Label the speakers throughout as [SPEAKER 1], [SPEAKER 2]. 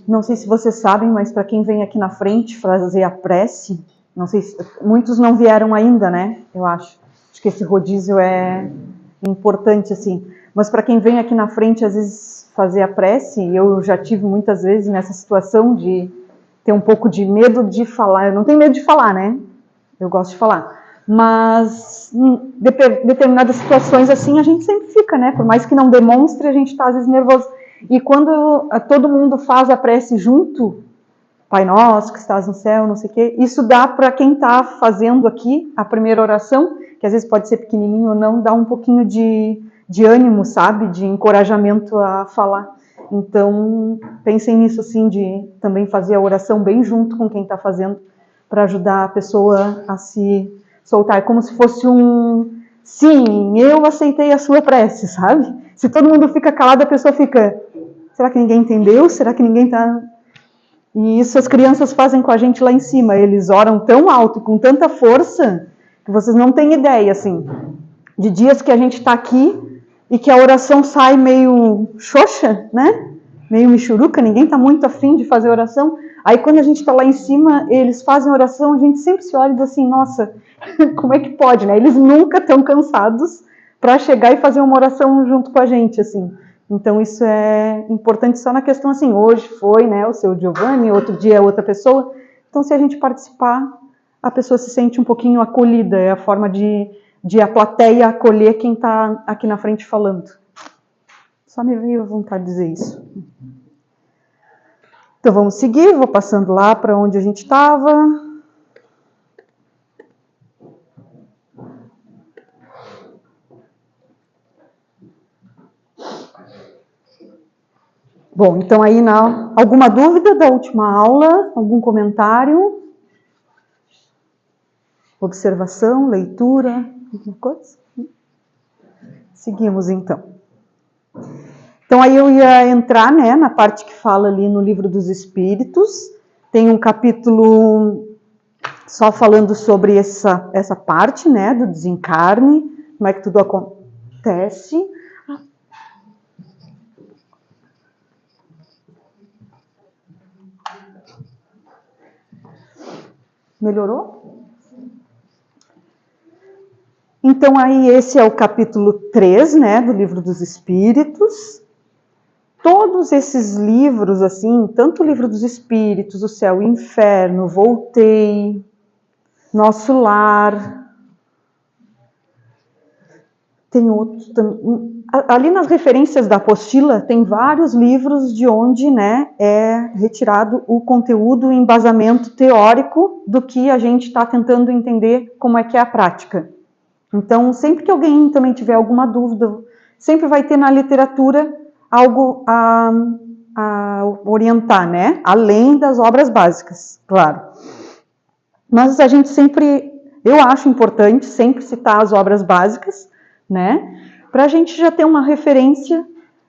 [SPEAKER 1] Não sei se vocês sabem, mas para quem vem aqui na frente fazer a prece, não sei se muitos não vieram ainda, né? Eu acho que esse rodízio é importante, assim. Mas para quem vem aqui na frente, às vezes, fazer a prece, eu já tive muitas vezes nessa situação de ter um pouco de medo de falar. Eu não tenho medo de falar, né? Eu gosto de falar. Mas em determinadas situações assim, a gente sempre fica, né? Por mais que não demonstre, a gente está às vezes nervoso. E quando todo mundo faz a prece junto, Pai Nosso que estás no céu, não sei o quê, isso dá para quem está fazendo aqui a primeira oração, que às vezes pode ser pequenininho ou não, dá um pouquinho de ânimo, sabe? De encorajamento a falar. Então, pensem nisso, assim, de também fazer a oração bem junto com quem está fazendo, para ajudar a pessoa a se soltar. É como se fosse sim, eu aceitei a sua prece, sabe? Se todo mundo fica calado, a pessoa fica, será que ninguém entendeu? Será que ninguém está... E isso as crianças fazem com a gente lá em cima. Eles oram tão alto e com tanta força que vocês não têm ideia, assim, de dias que a gente está aqui e que a oração sai meio xoxa, né? Meio michuruca, ninguém está muito afim de fazer oração. Aí quando a gente está lá em cima, eles fazem oração, a gente sempre se olha e diz assim, nossa, como é que pode, né? Eles nunca estão cansados para chegar e fazer uma oração junto com a gente, assim. Então isso é importante só na questão assim, hoje foi, né, o seu Giovanni, outro dia é outra pessoa. Então se a gente participar, a pessoa se sente um pouquinho acolhida, é a forma de a plateia acolher quem está aqui na frente falando. Só me veio a vontade de dizer isso. Então vamos seguir, vou passando lá para onde a gente estava. Bom, então aí alguma dúvida da última aula? Algum comentário? Observação, leitura, alguma coisa? Seguimos então. Então aí eu ia entrar, né, na parte que fala ali no Livro dos Espíritos. Tem um capítulo só falando sobre essa parte, né, do desencarne, como é que tudo acontece. Melhorou? Então aí esse é o capítulo 3, né, do Livro dos Espíritos. Todos esses livros, assim, tanto o Livro dos Espíritos, O Céu e o Inferno, Voltei, Nosso Lar, tem outros também. Ali nas referências da apostila, tem vários livros de onde, né, é retirado o conteúdo, o embasamento teórico do que a gente está tentando entender como é que é a prática. Então, sempre que alguém também tiver alguma dúvida, sempre vai ter na literatura algo a orientar, né? Além das obras básicas, claro. Mas a gente sempre, eu acho importante sempre citar as obras básicas, né? Para a gente já ter uma referência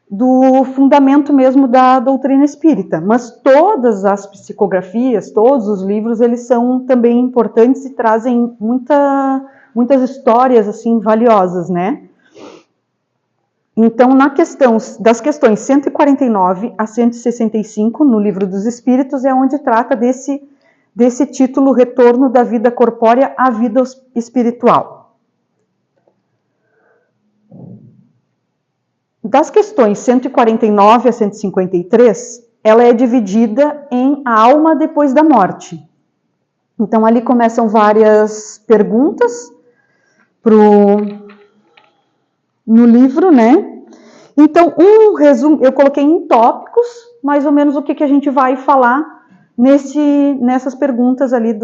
[SPEAKER 1] do fundamento mesmo da doutrina espírita. Mas todas as psicografias, todos os livros, eles são também importantes e trazem muitas histórias assim valiosas, né? Então, das questões 149 a 165, no Livro dos Espíritos, é onde trata desse título, Retorno da Vida Corpórea à Vida Espiritual. Das questões 149 a 153, ela é dividida em A Alma Depois da Morte. Então, ali começam várias perguntas no livro, né? Então, um resumo, eu coloquei em tópicos, mais ou menos o que a gente vai falar nessas perguntas ali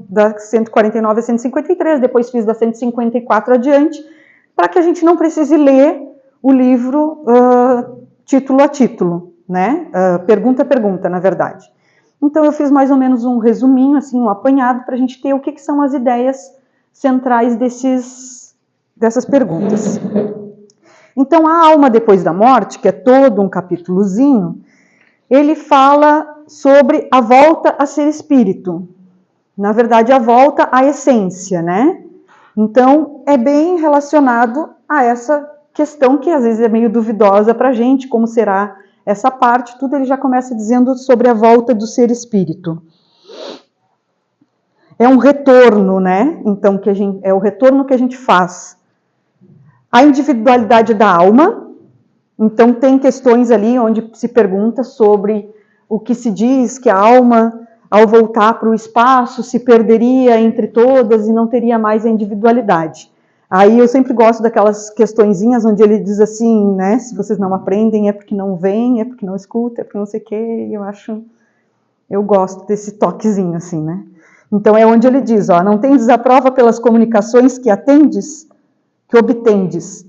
[SPEAKER 1] da 149 a 153, depois fiz da 154 adiante, para que a gente não precise ler o livro título a título, né? Pergunta a pergunta, na verdade. Então, eu fiz mais ou menos um resuminho, assim, um apanhado, para a gente ter o que são as ideias centrais dessas perguntas. Então, A Alma Depois da Morte, que é todo um capítulozinho, ele fala sobre a volta a ser espírito. Na verdade, a volta à essência, né? Então, é bem relacionado a essa questão que às vezes é meio duvidosa para a gente, como será essa parte, tudo ele já começa dizendo sobre a volta do ser espírito. É um retorno, né? Então, é o retorno que a gente faz. A individualidade da alma, então tem questões ali onde se pergunta sobre o que se diz que a alma, ao voltar para o espaço, se perderia entre todas e não teria mais a individualidade. Aí eu sempre gosto daquelas questõezinhas onde ele diz assim, né, se vocês não aprendem é porque não veem, é porque não escutam, é porque não sei o quê, eu gosto desse toquezinho assim, né. Então é onde ele diz, ó, não tendes a prova pelas comunicações que atendes, que obtendes.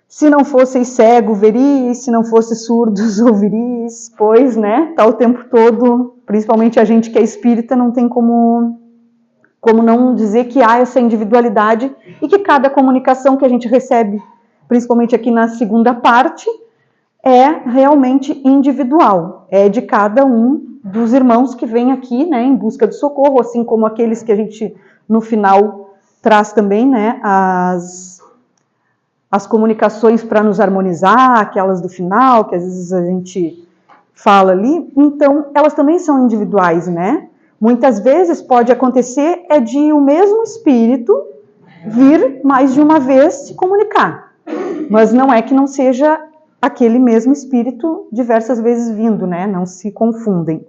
[SPEAKER 1] Se não fosseis cego, veríeis, se não fosseis surdos, ouviríeis, pois, né, tá o tempo todo, principalmente a gente que é espírita, não tem como não dizer que há essa individualidade e que cada comunicação que a gente recebe, principalmente aqui na segunda parte, é realmente individual, é de cada um dos irmãos que vem aqui, né, em busca do socorro, assim como aqueles que a gente, no final, traz também, né, as comunicações para nos harmonizar, aquelas do final, que às vezes a gente fala ali, então elas também são individuais, né? Muitas vezes pode acontecer de o mesmo espírito vir mais de uma vez se comunicar, mas não é que não seja aquele mesmo espírito diversas vezes vindo, né? Não se confundem.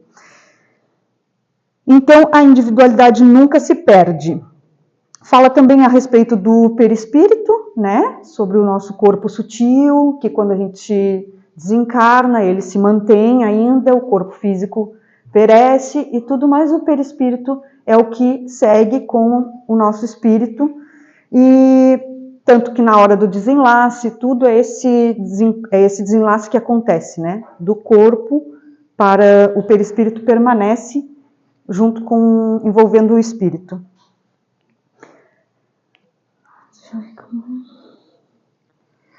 [SPEAKER 1] Então a individualidade nunca se perde. Fala também a respeito do perispírito, né? Sobre o nosso corpo sutil, que quando a gente desencarna, ele se mantém ainda, o corpo físico perece e tudo mais. O perispírito é o que segue com o nosso espírito, e tanto que na hora do desenlace, tudo é esse desenlace que acontece, né? Do corpo para o perispírito permanece junto com, envolvendo o espírito.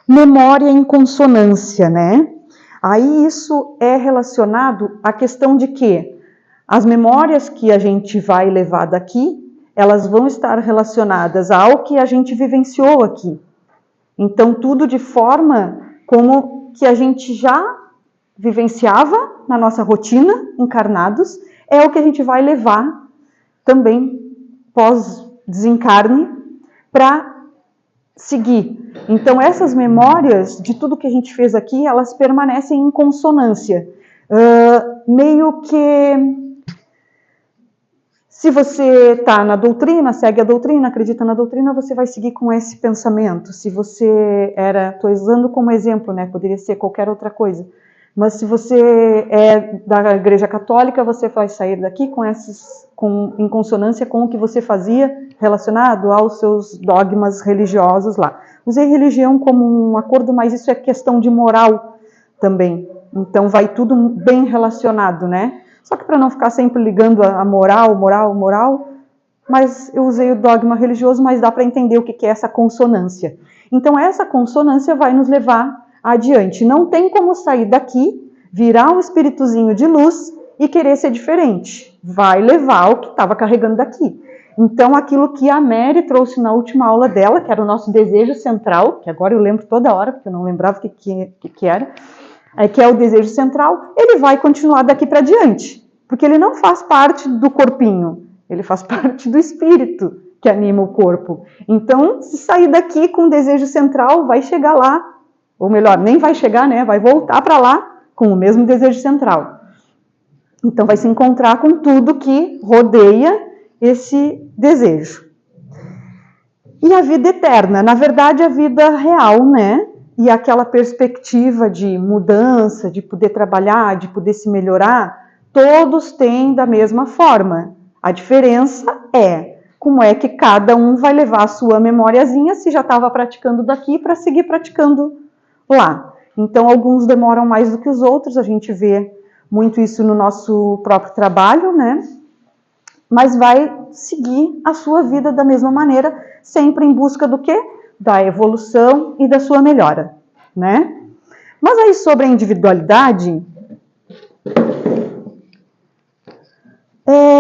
[SPEAKER 1] Memória em consonância, né? Aí isso é relacionado à questão de que as memórias que a gente vai levar daqui, elas vão estar relacionadas ao que a gente vivenciou aqui. Então, tudo de forma como que a gente já vivenciava na nossa rotina, encarnados, é o que a gente vai levar também pós-desencarne para seguir. Então, essas memórias de tudo que a gente fez aqui, elas permanecem em consonância. Meio que, se você está na doutrina, segue a doutrina, acredita na doutrina, você vai seguir com esse pensamento. Se você estou usando como exemplo, né? Poderia ser qualquer outra coisa. Mas se você é da Igreja Católica, você vai sair daqui em consonância com o que você fazia relacionado aos seus dogmas religiosos lá. Usei religião como um acordo, mas isso é questão de moral também. Então vai tudo bem relacionado, né? Só que para não ficar sempre ligando a moral, mas eu usei o dogma religioso, mas dá para entender o que é essa consonância. Então essa consonância vai nos levar adiante. Não tem como sair daqui, virar um espíritozinho de luz e querer ser diferente. Vai levar o que estava carregando daqui. Então, aquilo que a Mary trouxe na última aula dela, que era o nosso desejo central, que agora eu lembro toda hora, porque eu não lembrava o que era, que é o desejo central, ele vai continuar daqui para diante. Porque ele não faz parte do corpinho, ele faz parte do espírito que anima o corpo. Então, se sair daqui com o desejo central, vai chegar lá, ou melhor, nem vai chegar, né? Vai voltar para lá com o mesmo desejo central. Então vai se encontrar com tudo que rodeia esse desejo. E a vida eterna, na verdade a vida real, né? E aquela perspectiva de mudança, de poder trabalhar, de poder se melhorar, todos têm da mesma forma. A diferença é como é que cada um vai levar a sua memoriazinha, se já estava praticando daqui, para seguir praticando lá. Então, alguns demoram mais do que os outros, a gente vê muito isso no nosso próprio trabalho, né? Mas vai seguir a sua vida da mesma maneira, sempre em busca do quê? Da evolução e da sua melhora, né? Mas aí, sobre a individualidade,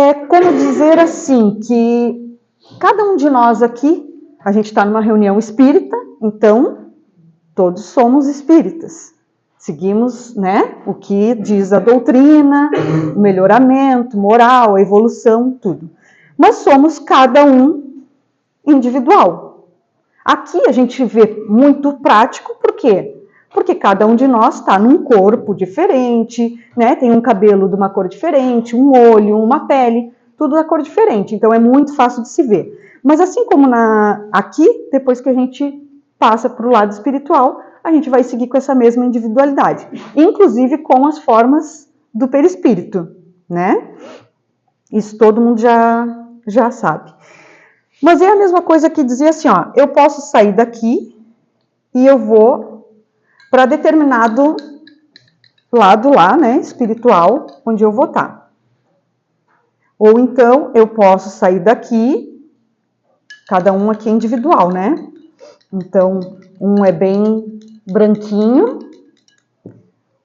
[SPEAKER 1] é como dizer assim, que cada um de nós aqui, a gente está numa reunião espírita, então todos somos espíritas. Seguimos, né, o que diz a doutrina, o melhoramento, moral, a evolução, tudo. Mas somos cada um individual. Aqui a gente vê muito prático, por quê? Porque cada um de nós está num corpo diferente, né? Tem um cabelo de uma cor diferente, um olho, uma pele, tudo da cor diferente. Então é muito fácil de se ver. Mas assim como aqui, depois que a gente passa para o lado espiritual, a gente vai seguir com essa mesma individualidade, inclusive com as formas do perispírito, né? Isso todo mundo já sabe. Mas é a mesma coisa que dizer assim, ó, eu posso sair daqui e eu vou para determinado lado lá, né, espiritual, onde eu vou estar. Ou então eu posso sair daqui, cada um aqui é individual, né? Então, um é bem branquinho,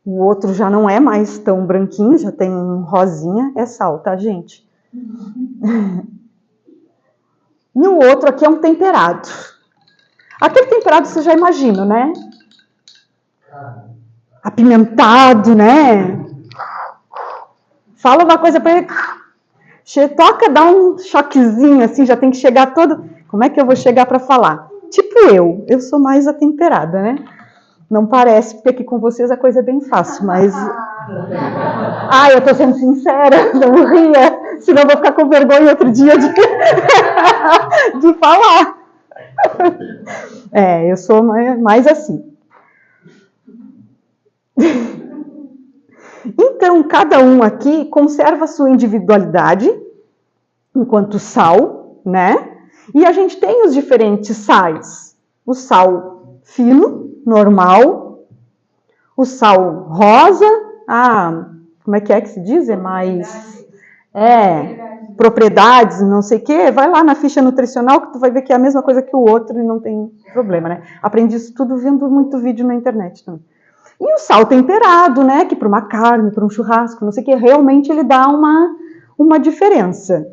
[SPEAKER 1] o outro já não é mais tão branquinho, já tem um rosinha, é sal, tá, gente? E o outro aqui é um temperado. Aquele temperado você já imagina, né? Apimentado, né? Fala uma coisa pra ele, toca, dá um choquezinho assim, já tem que chegar todo... Como é que eu vou chegar para falar? Tipo eu sou mais atemperada, né? Não parece, porque aqui com vocês a coisa é bem fácil, mas... Ai, eu tô sendo sincera, não ria, senão eu vou ficar com vergonha outro dia de falar. Eu sou mais assim. Então, cada um aqui conserva a sua individualidade enquanto sal, né? E a gente tem os diferentes sais. O sal fino, normal. O sal rosa. Como é que se diz? É mais... propriedades, não sei o quê. Vai lá na ficha nutricional que tu vai ver que é a mesma coisa que o outro e não tem problema, né? Aprendi isso tudo vendo muito vídeo na internet também. E o sal temperado, né? Que para uma carne, para um churrasco, não sei o quê, realmente ele dá uma diferença.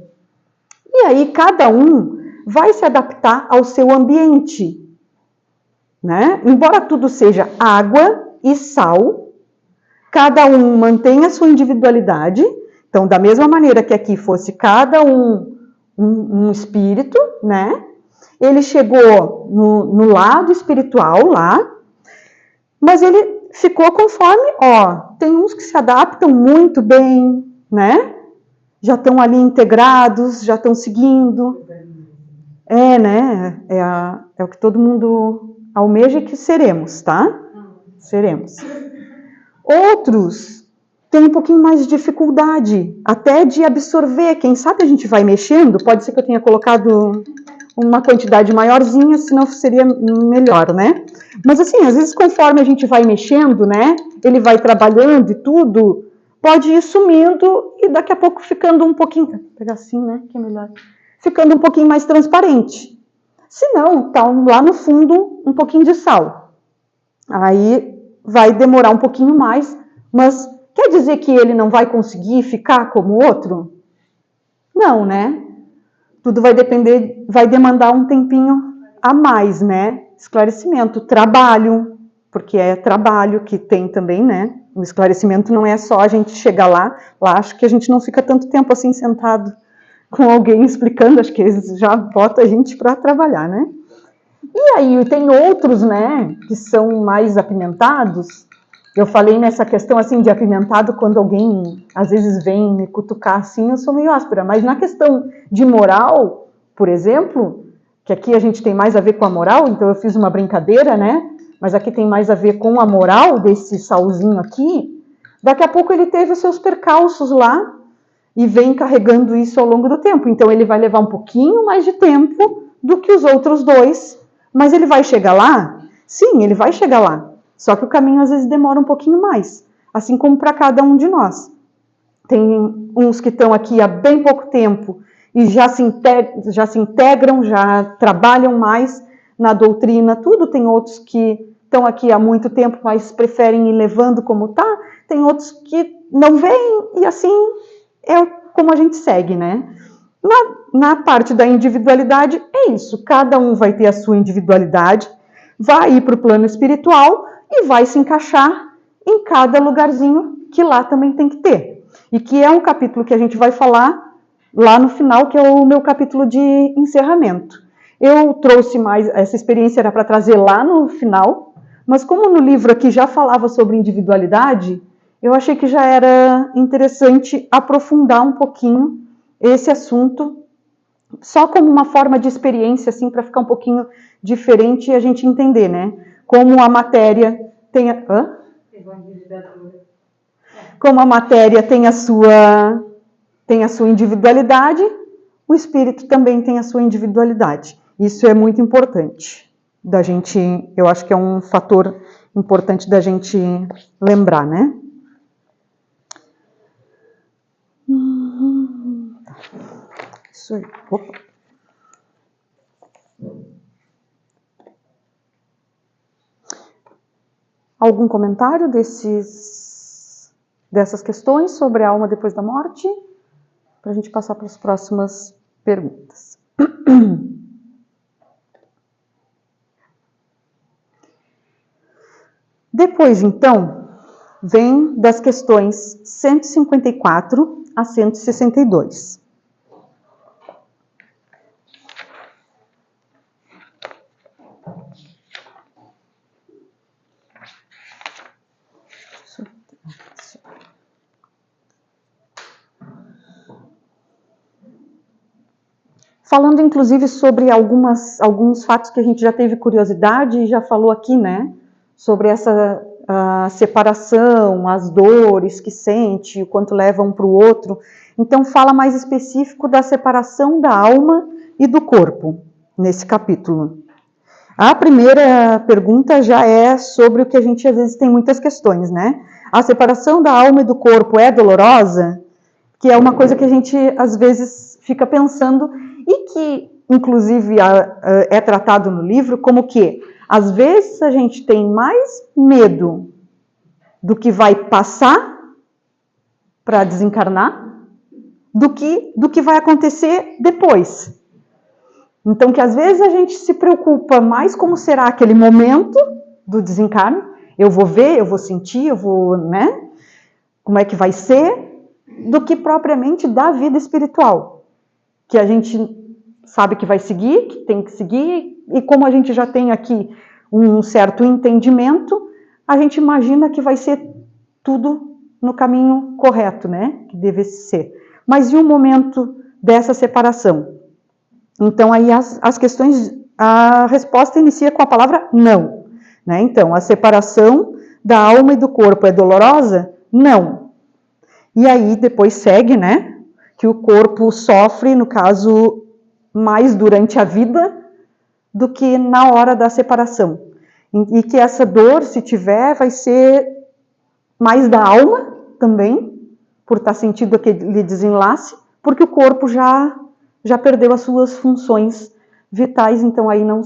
[SPEAKER 1] E aí cada um vai se adaptar ao seu ambiente, né? Embora tudo seja água e sal, cada um mantém a sua individualidade. Então, da mesma maneira que aqui fosse cada um espírito, né? Ele chegou no lado espiritual lá, mas ele ficou conforme, tem uns que se adaptam muito bem, né? Já estão ali integrados, já estão seguindo. Né? É o que todo mundo almeja que seremos, tá? Seremos. Outros têm um pouquinho mais de dificuldade, até de absorver. Quem sabe a gente vai mexendo, pode ser que eu tenha colocado uma quantidade maiorzinha, senão seria melhor, né? Mas assim, às vezes conforme a gente vai mexendo, né? Ele vai trabalhando e tudo, pode ir sumindo e daqui a pouco ficando um pouquinho... Vou pegar assim, né? Que é melhor. Ficando um pouquinho mais transparente. Se não, tá lá no fundo um pouquinho de sal. Aí vai demorar um pouquinho mais, mas quer dizer que ele não vai conseguir ficar como o outro? Não, né? Tudo vai depender, vai demandar um tempinho a mais, né? Esclarecimento, trabalho, porque é trabalho que tem também, né? O esclarecimento não é só a gente chegar lá acho que a gente não fica tanto tempo assim sentado com alguém explicando, acho que eles já botam a gente para trabalhar, né? E aí tem outros, né, que são mais apimentados. Eu falei nessa questão assim de apimentado quando alguém às vezes vem me cutucar assim, eu sou meio áspera, mas na questão de moral, por exemplo, que aqui a gente tem mais a ver com a moral, então eu fiz uma brincadeira, né? Mas aqui tem mais a ver com a moral desse salzinho aqui. Daqui a pouco ele teve os seus percalços lá e vem carregando isso ao longo do tempo. Então ele vai levar um pouquinho mais de tempo do que os outros dois, mas ele vai chegar lá? Sim, ele vai chegar lá. Só que o caminho às vezes demora um pouquinho mais, assim como para cada um de nós. Tem uns que estão aqui há bem pouco tempo e já se integram, já trabalham mais na doutrina, tudo. Tem outros que estão aqui há muito tempo, mas preferem ir levando como está. Tem outros que não vêm e assim é como a gente segue, né? Na parte da individualidade, é isso. Cada um vai ter a sua individualidade, vai ir para o plano espiritual e vai se encaixar em cada lugarzinho que lá também tem que ter. E que é um capítulo que a gente vai falar lá no final, que é o meu capítulo de encerramento. Eu trouxe mais, essa experiência era para trazer lá no final, mas como no livro aqui já falava sobre individualidade, eu achei que já era interessante aprofundar um pouquinho esse assunto, só como uma forma de experiência, assim, para ficar um pouquinho diferente e a gente entender, né? Como a matéria tem a... Como a matéria tem a sua individualidade, o espírito também tem a sua individualidade. Isso é muito importante da gente, eu acho que é um fator importante da gente lembrar, né? Isso aí. Opa. Algum comentário dessas questões sobre a alma depois da morte? Para a gente passar para as próximas perguntas. Depois, então, vem das questões 154 a 162. Falando, inclusive, sobre alguns fatos que a gente já teve curiosidade e já falou aqui, né? Sobre essa separação, as dores que sente, o quanto leva um para o outro. Então, fala mais específico da separação da alma e do corpo, nesse capítulo. A primeira pergunta já é sobre o que a gente, às vezes, tem muitas questões, né? A separação da alma e do corpo é dolorosa? Que é uma coisa que a gente, às vezes, fica pensando e que, inclusive, é tratado no livro como que, às vezes, a gente tem mais medo do que vai passar para desencarnar do que vai acontecer depois. Então, que às vezes a gente se preocupa mais como será aquele momento do desencarne. Eu vou ver, eu vou sentir, eu vou, né? Como é que vai ser, do que propriamente da vida espiritual. Que a gente sabe que vai seguir, que tem que seguir, e como a gente já tem aqui um certo entendimento, a gente imagina que vai ser tudo no caminho correto, né? Que deve ser. Mas e o momento dessa separação? Então, aí as questões, a resposta inicia com a palavra não. Né? Então, a separação da alma e do corpo é dolorosa? Não. E aí, depois segue, né? Que o corpo sofre, no caso, mais durante a vida do que na hora da separação. E que essa dor, se tiver, vai ser mais da alma também, por estar sentindo aquele desenlace, porque o corpo já perdeu as suas funções vitais, então aí não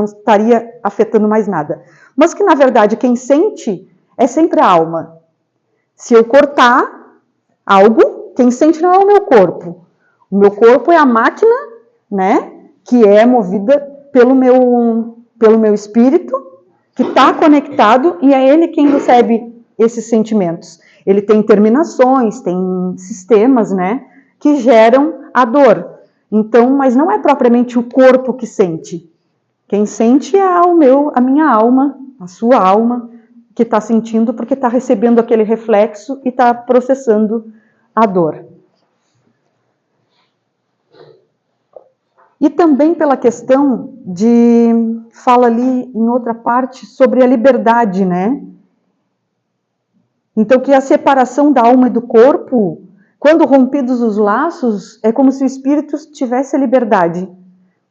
[SPEAKER 1] estaria afetando mais nada. Mas que, na verdade, quem sente é sempre a alma. Se eu cortar algo, quem sente não é o meu corpo. O meu corpo é a máquina, né, que é movida pelo meu espírito, que está conectado, e é ele quem recebe esses sentimentos. Ele tem terminações, tem sistemas, né, que geram a dor. Então, mas não é propriamente o corpo que sente. Quem sente é a minha alma, a sua alma, que está sentindo porque está recebendo aquele reflexo e está processando a dor. E também pela questão fala ali em outra parte sobre a liberdade, né? Então, que a separação da alma e do corpo, quando rompidos os laços, é como se o espírito tivesse a liberdade.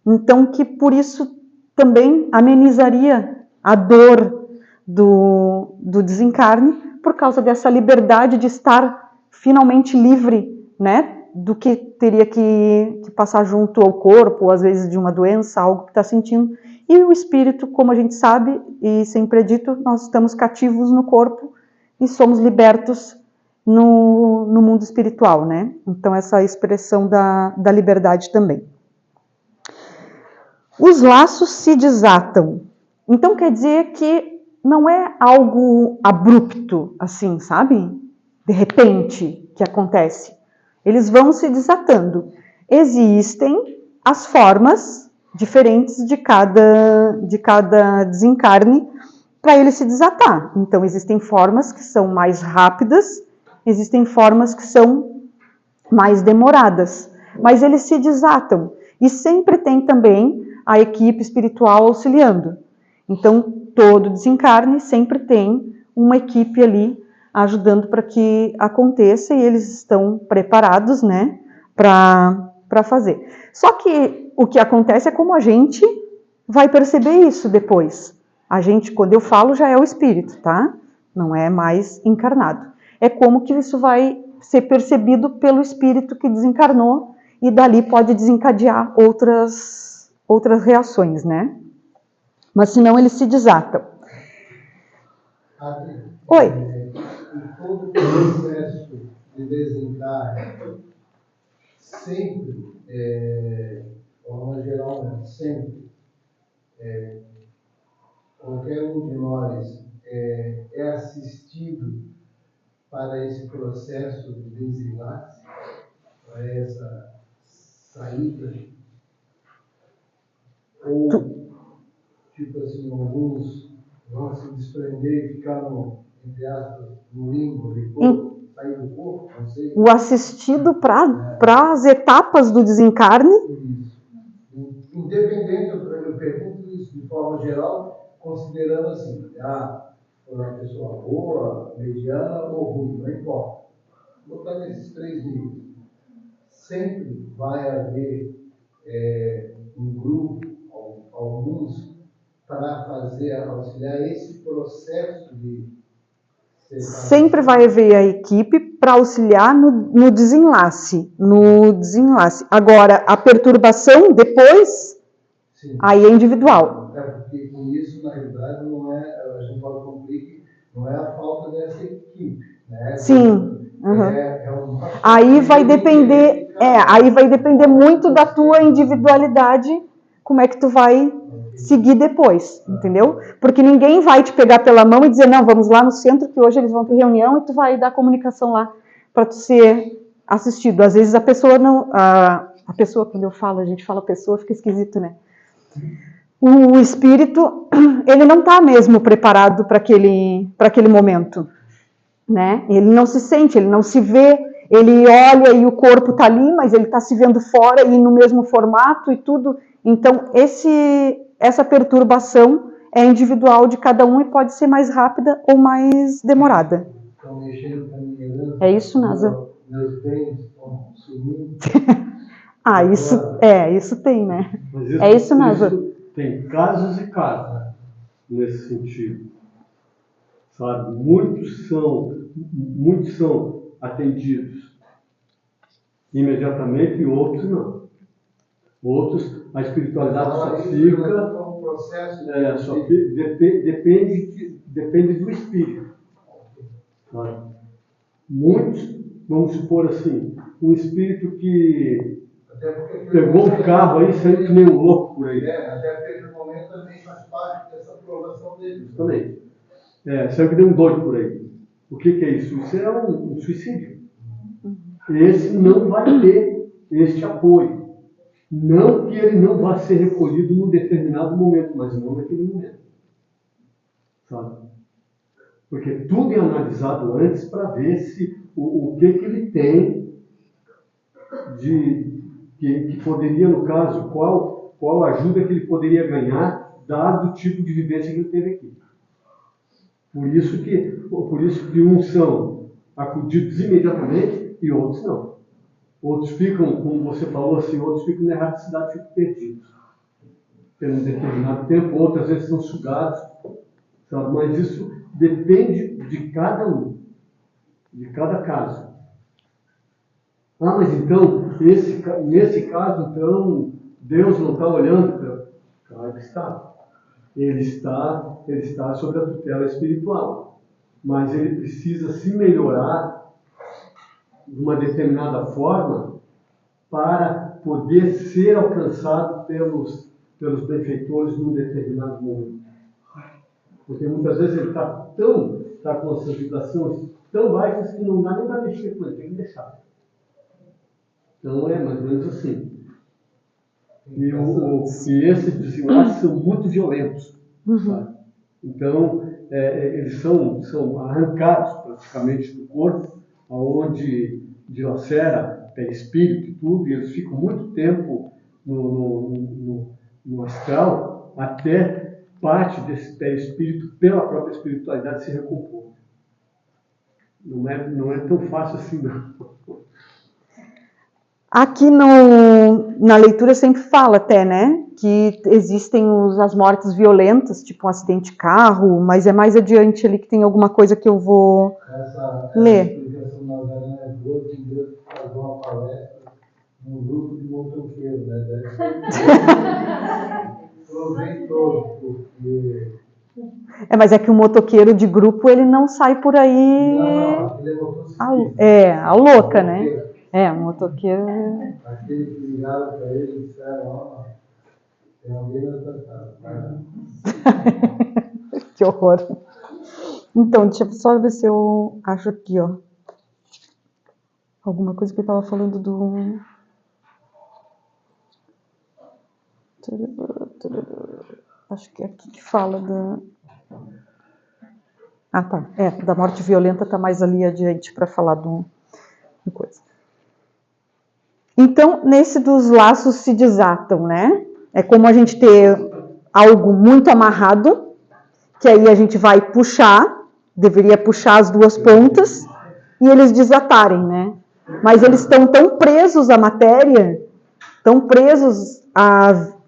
[SPEAKER 1] Então, que por isso também amenizaria a dor do desencarne, por causa dessa liberdade de estar finalmente livre, né? Do que teria que passar junto ao corpo, ou às vezes de uma doença, algo que está sentindo. E o espírito, como a gente sabe, e sempre é dito, nós estamos cativos no corpo e somos libertos no mundo espiritual, né? Então, essa expressão da liberdade também. Os laços se desatam. Então, quer dizer que não é algo abrupto, assim, sabe? De repente, que acontece. Eles vão se desatando. Existem as formas diferentes de cada desencarne para ele se desatar. Então, existem formas que são mais rápidas, existem formas que são mais demoradas, mas eles se desatam. E sempre tem também a equipe espiritual auxiliando. Então, todo desencarne sempre tem uma equipe ali ajudando para que aconteça e eles estão preparados, né, para fazer. Só que o que acontece é como a gente vai perceber isso depois. A gente, quando eu falo, já é o espírito, tá? Não é mais encarnado. É como que isso vai ser percebido pelo espírito que desencarnou e dali pode desencadear outras reações, né? Mas senão eles se desatam. Oi.
[SPEAKER 2] Em todo o processo de desencarne, sempre, de forma geral, né? Sempre, qualquer um de nós é assistido para esse processo de desenlace, para essa saída, ou, tipo assim, alguns vão se desprender e ficar no, entre aspas, no limbo, depois, sair do corpo, não sei.
[SPEAKER 1] O assistido para as etapas do desencarne.
[SPEAKER 2] Isso. Independente, eu pergunto isso de forma geral, considerando assim, foi uma pessoa boa, mediana ou ruim, não importa. Vou botar nesses 3 níveis. Sempre vai haver um grupo, alguns, para auxiliar esse processo de separação.
[SPEAKER 1] Sempre vai haver a equipe para auxiliar no desenlace. Agora, a perturbação depois, sim, aí é individual.
[SPEAKER 2] Porque com isso, na realidade, não é, a gente pode concluir que não é a falta dessa equipe, né?
[SPEAKER 1] Sim. Uhum. Aí vai depender muito da tua individualidade, como é que tu vai seguir depois, entendeu? Porque ninguém vai te pegar pela mão e dizer, não, vamos lá no centro que hoje eles vão ter reunião e tu vai dar comunicação lá para tu ser assistido. Às vezes a pessoa não... A pessoa, quando eu falo, a gente fala pessoa, fica esquisito, né? O espírito, ele não está mesmo preparado para aquele momento, né? Ele não se sente, ele não se vê, ele olha e o corpo está ali, mas ele está se vendo fora e no mesmo formato e tudo. Então, essa perturbação é individual de cada um e pode ser mais rápida ou mais demorada.
[SPEAKER 2] Estão mexendo com a minha herança.
[SPEAKER 1] É isso, Nasa?
[SPEAKER 2] Meus bens estão sumindo.
[SPEAKER 1] Isso tem, né? É isso, Nasa?
[SPEAKER 3] Tem casos e casos nesse sentido. Sabe? Muitos são atendidos imediatamente e outros não. Outros, a espiritualidade só fica, depende do espírito. Sabe? Muitos, vamos supor assim, um espírito que pegou um carro aí, saindo que nem um louco por aí.
[SPEAKER 2] Até porque no momento também faz parte dessa aprovação dele.
[SPEAKER 3] Também. Saiu que nem um doido por aí. O que é isso? Isso é um suicídio. Esse não vai ter este apoio. Não que ele não vá ser recolhido num determinado momento, mas não naquele momento. Sabe? Porque tudo é analisado antes para ver se o que ele tem que poderia, no caso, qual ajuda que ele poderia ganhar, dado o tipo de vivência que ele teve aqui. Por isso que uns são acudidos imediatamente e outros não. Outros ficam, como você falou assim, outros ficam na erradicidade, ficam perdidos. Por um determinado tempo, outras vezes são sugados, sabe? Mas isso depende de cada um, de cada caso. Mas então, nesse caso, então, Deus não está olhando? Claro que está. Ele está sob a tutela espiritual. Mas ele precisa se melhorar de uma determinada forma para poder ser alcançado pelos benfeitores num determinado momento. Porque muitas vezes ele está com as vibrações tão baixas que não dá nem para mexer com ele, tem que deixar. Então é mais ou menos assim. E esses desenlaces são muito violentos. Sabe? Então, eles são arrancados praticamente do corpo, onde dilacera perispírito e tudo, e eles ficam muito tempo no astral, até parte desse perispírito, pela própria espiritualidade, se recompor. Não é tão fácil assim, não.
[SPEAKER 1] Aqui na leitura sempre fala até, né, que existem as mortes violentas, tipo um acidente de carro, mas é mais adiante ali que tem alguma coisa que eu vou ler.
[SPEAKER 2] Essa explicação Nazaré é boa, que Deus faz uma palestra num grupo de motoqueiros, né? Deve ser proveitoso, porque...
[SPEAKER 1] Mas é que o motoqueiro de grupo, ele não sai por aí...
[SPEAKER 2] Não, ele é motociclista.
[SPEAKER 1] A louca, né? O motoqueiro...
[SPEAKER 2] Aquele que ligaram para ele e disseram, ó, tem alguém na tua casa.
[SPEAKER 1] Que horror. Então, deixa eu só ver se eu acho aqui, ó. Alguma coisa que eu estava falando do... Acho que é aqui que fala da... Ah, tá. Da morte violenta está mais ali adiante para falar do coisa. Então, nesse dos laços se desatam, né? É como a gente ter algo muito amarrado, que aí a gente vai puxar, deveria puxar as duas pontas, e eles desatarem, né? Mas eles estão tão presos à matéria, tão presos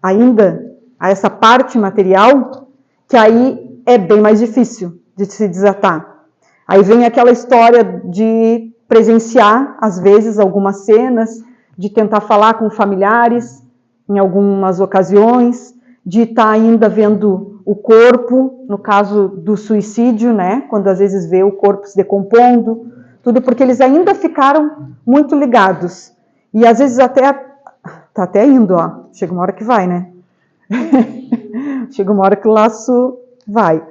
[SPEAKER 1] ainda a essa parte material, que aí é bem mais difícil de se desatar. Aí vem aquela história de presenciar, às vezes, algumas cenas, de tentar falar com familiares, em algumas ocasiões, de estar ainda vendo o corpo, no caso do suicídio, né? Quando às vezes vê o corpo se decompondo, tudo porque eles ainda ficaram muito ligados. E às vezes até, tá até indo, ó, chega uma hora que vai, né? Chega uma hora que o laço vai.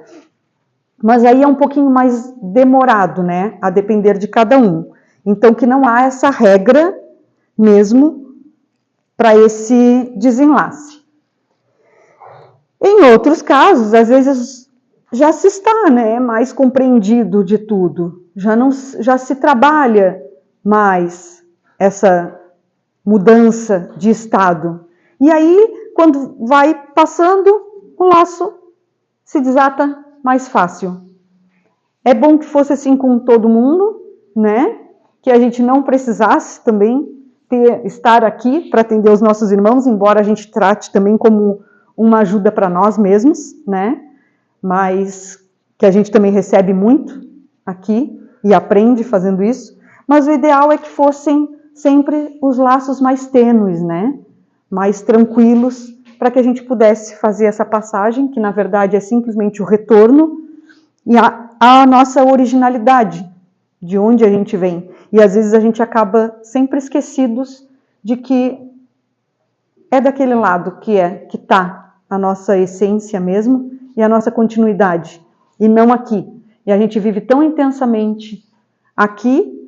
[SPEAKER 1] Mas aí é um pouquinho mais demorado, né? A depender de cada um. Então que não há essa regra mesmo para esse desenlace. Em outros casos, às vezes já se está, né, mais compreendido de tudo, já se trabalha mais essa mudança de estado. E aí, quando vai passando, o laço se desata mais fácil. É bom que fosse assim com todo mundo, né? Que a gente não precisasse também estar aqui para atender os nossos irmãos, embora a gente trate também como uma ajuda para nós mesmos, né? Mas que a gente também recebe muito aqui e aprende fazendo isso. Mas o ideal é que fossem sempre os laços mais tênues, né? Mais tranquilos, para que a gente pudesse fazer essa passagem, que na verdade é simplesmente o retorno e a nossa originalidade, de onde a gente vem. E às vezes a gente acaba sempre esquecidos de que é daquele lado que está a nossa essência mesmo e a nossa continuidade, e não aqui. E a gente vive tão intensamente aqui,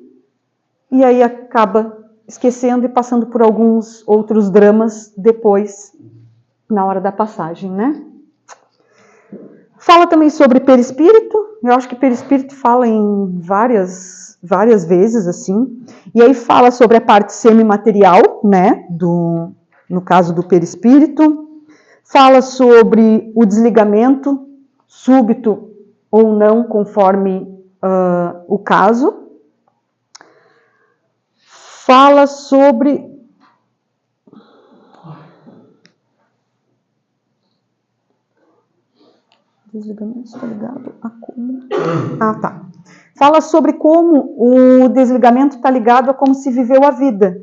[SPEAKER 1] e aí acaba esquecendo e passando por alguns outros dramas depois, na hora da passagem, né? Fala também sobre perispírito. Eu acho que perispírito fala em várias vezes, assim. E aí fala sobre a parte semimaterial, né? No caso do perispírito. Fala sobre o desligamento súbito ou não, conforme o caso. Fala sobre... Desligamento está ligado a como... Ah, tá. Fala sobre como o desligamento está ligado a como se viveu a vida.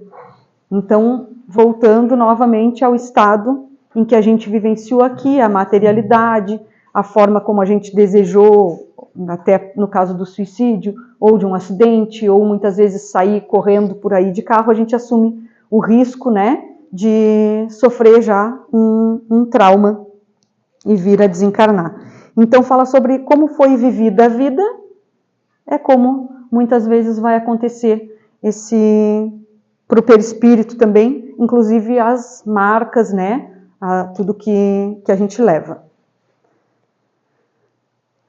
[SPEAKER 1] Então, voltando novamente ao estado em que a gente vivenciou aqui, a materialidade, a forma como a gente desejou, até no caso do suicídio, ou de um acidente, ou muitas vezes sair correndo por aí de carro, a gente assume o risco, né, de sofrer já um trauma e vir a desencarnar. Então fala sobre como foi vivida a vida, é como muitas vezes vai acontecer para o perispírito também, inclusive as marcas, né, tudo que a gente leva.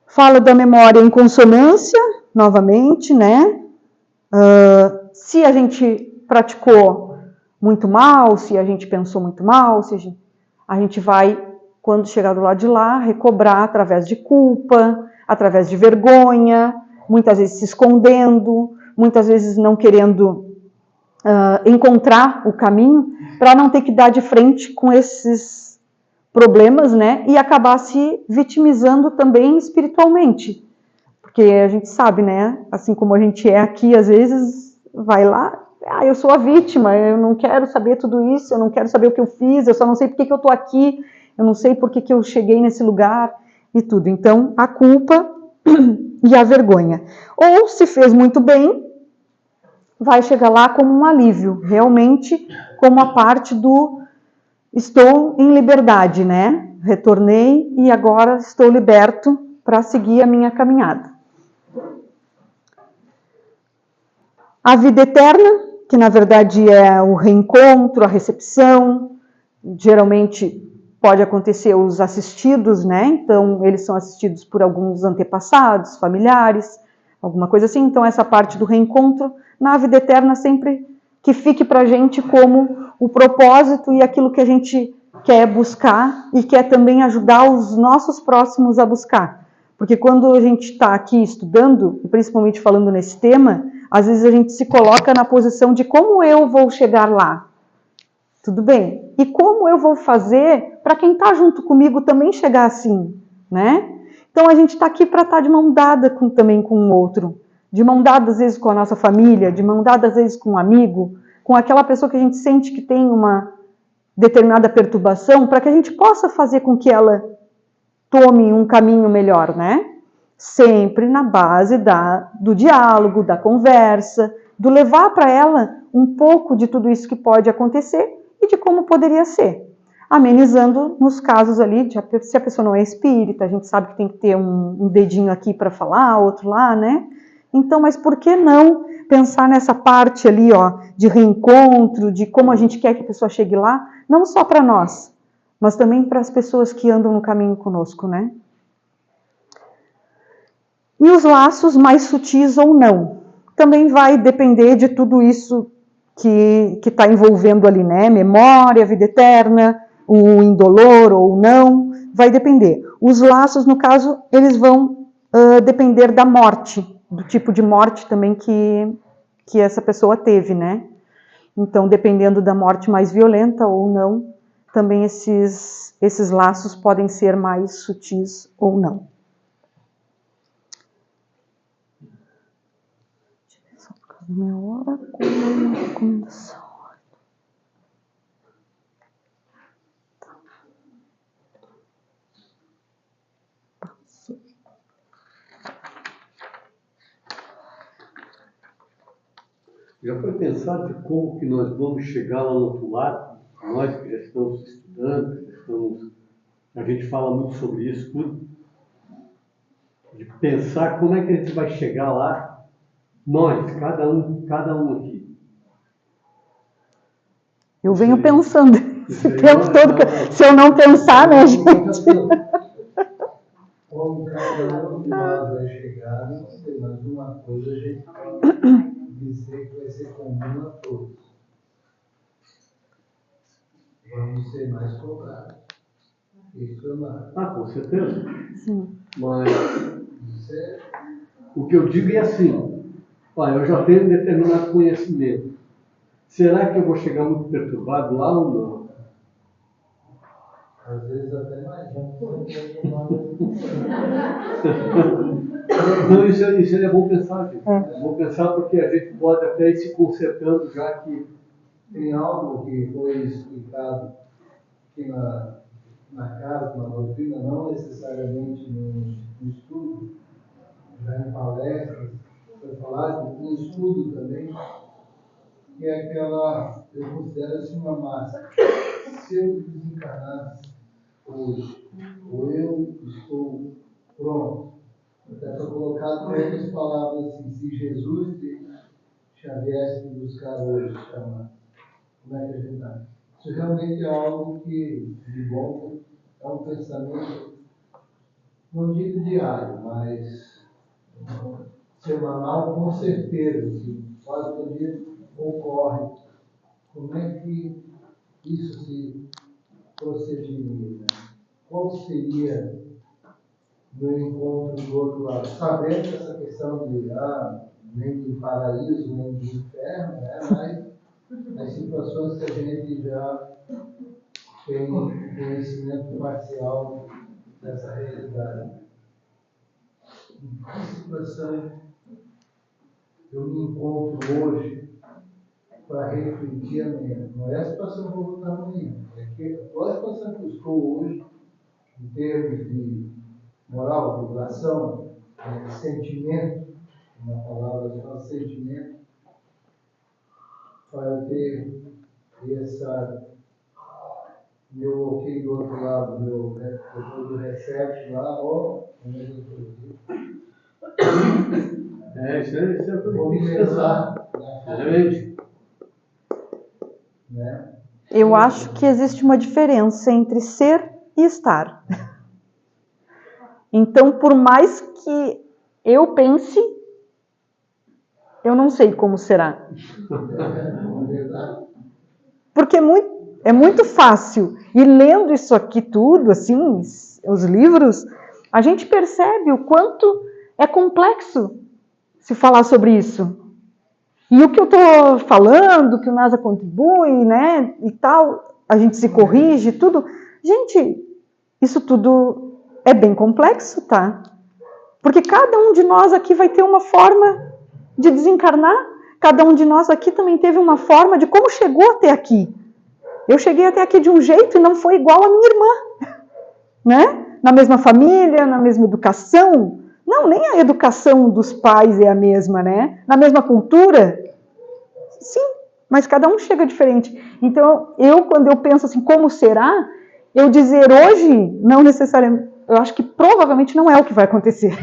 [SPEAKER 1] Fala da memória em consonância, novamente, né? Se a gente praticou muito mal, se a gente pensou muito mal, se a gente vai, quando chegar do lado de lá, recobrar através de culpa, através de vergonha, muitas vezes se escondendo, muitas vezes não querendo encontrar o caminho, para não ter que dar de frente com esses problemas, né? E acabar se vitimizando também espiritualmente. Porque a gente sabe, né? Assim como a gente é aqui, às vezes, vai lá, eu sou a vítima, eu não quero saber tudo isso, eu não quero saber o que eu fiz, eu só não sei por que eu estou aqui, eu não sei por que eu cheguei nesse lugar e tudo. Então, a culpa e a vergonha. Ou, se fez muito bem, vai chegar lá como um alívio, realmente como a parte do estou em liberdade, né? Retornei e agora estou liberto para seguir a minha caminhada. A vida eterna, que na verdade é o reencontro, a recepção, geralmente pode acontecer os assistidos, né? Então, eles são assistidos por alguns antepassados, familiares, alguma coisa assim. Então, essa parte do reencontro, na vida eterna, sempre que fique para a gente como o propósito e aquilo que a gente quer buscar e quer também ajudar os nossos próximos a buscar. Porque quando a gente está aqui estudando, e principalmente falando nesse tema, às vezes a gente se coloca na posição de como eu vou chegar lá. Tudo bem? E como eu vou fazer para quem está junto comigo também chegar assim, né? Então a gente está aqui para estar de mão dada também com o outro. De mão dada às vezes com a nossa família, de mão dada às vezes com um amigo, com aquela pessoa que a gente sente que tem uma determinada perturbação, para que a gente possa fazer com que ela tome um caminho melhor, né? Sempre na base do diálogo, da conversa, do levar para ela um pouco de tudo isso que pode acontecer e de como poderia ser. Amenizando nos casos ali, se a pessoa não é espírita, a gente sabe que tem que ter um dedinho aqui para falar, outro lá, né? Então, mas por que não pensar nessa parte ali, ó, de reencontro, de como a gente quer que a pessoa chegue lá, não só para nós, mas também para as pessoas que andam no caminho conosco, né? E os laços mais sutis ou não. Também vai depender de tudo isso que está envolvendo ali, né? Memória, vida eterna, o indolor ou não, vai depender. Os laços, no caso, eles vão depender da morte, do tipo de morte também que essa pessoa teve, né? Então, dependendo da morte mais violenta ou não, também esses laços podem ser mais sutis ou não. Só por causa da minha hora, com a recomendação.
[SPEAKER 3] Já foi pensado de como que nós vamos chegar lá no outro lado? Nós que já estamos estudando, a gente fala muito sobre isso tudo, de pensar como é que a gente vai chegar lá, nós, cada um aqui.
[SPEAKER 1] Eu venho pensando esse tempo todo, se eu não pensar, né, gente?
[SPEAKER 2] Como cada um de nós vai chegar, não sei, mas uma coisa a gente pode dizer que vai ser comum a todos. Vamos ser mais cobrados, questionados.
[SPEAKER 3] Com certeza.
[SPEAKER 1] Sim.
[SPEAKER 3] Mas o que eu digo é assim, eu já tenho um determinado conhecimento. Será que eu vou chegar muito perturbado lá ou não?
[SPEAKER 2] Às vezes até mais.
[SPEAKER 3] Não, isso é bom pensar, gente. É bom pensar porque a gente pode até ir se consertando, já que
[SPEAKER 2] tem algo que foi explicado aqui na casa, na doutrina, não necessariamente no estudo, já em palestras, foi falado, em estudo também, que é aquela, eu considero assim uma massa. Se eu desencarnasse hoje, ou eu estou pronto, até foi colocado com outras palavras assim, se Jesus já viesse me buscar hoje, chama, como é que a gente está? Isso realmente é algo que, de bom, é um pensamento, não digo diário, mas semanal, com certeza, assim, quase todo dia ocorre. Como é que isso se procederia? Né? Qual seria o meu encontro do outro lado? Sabendo que essa questão de nem de paraíso, nem de inferno, né? Mas as situações que a gente já tem conhecimento parcial dessa realidade. Em que situação eu me encontro hoje para refletir amanhã? Não é a situação que eu vou estar amanhã, é que a situação que eu estou hoje, em termos de moral, vibração, sentimento, uma palavra só, sentimento, para eu ter essa meu ok do outro lado, depois do reset lá, ó, como é que eu estou aqui?
[SPEAKER 3] Isso é o que
[SPEAKER 2] Vou
[SPEAKER 3] tem
[SPEAKER 2] me
[SPEAKER 3] que pensar.
[SPEAKER 2] lembrar,
[SPEAKER 3] Exatamente.
[SPEAKER 2] né?
[SPEAKER 1] Eu acho que existe uma diferença entre ser e estar. Então, por mais que eu pense, eu não sei como será.
[SPEAKER 2] É verdade?
[SPEAKER 1] Porque é muito fácil. E lendo isso aqui tudo, assim, os livros, a gente percebe o quanto é complexo se falar sobre isso. E o que eu estou falando, que o NASA contribui, né, e tal, a gente se corrige, tudo. Gente, isso tudo é bem complexo, tá? Porque cada um de nós aqui vai ter uma forma de desencarnar, cada um de nós aqui também teve uma forma de como chegou até aqui. Eu cheguei até aqui de um jeito e não foi igual a minha irmã, né? Na mesma família, na mesma educação. Não, nem a educação dos pais é a mesma, né? Na mesma cultura. Sim, mas cada um chega diferente. Então, quando eu penso assim, como será? Eu dizer hoje, não necessariamente, eu acho que provavelmente não é o que vai acontecer.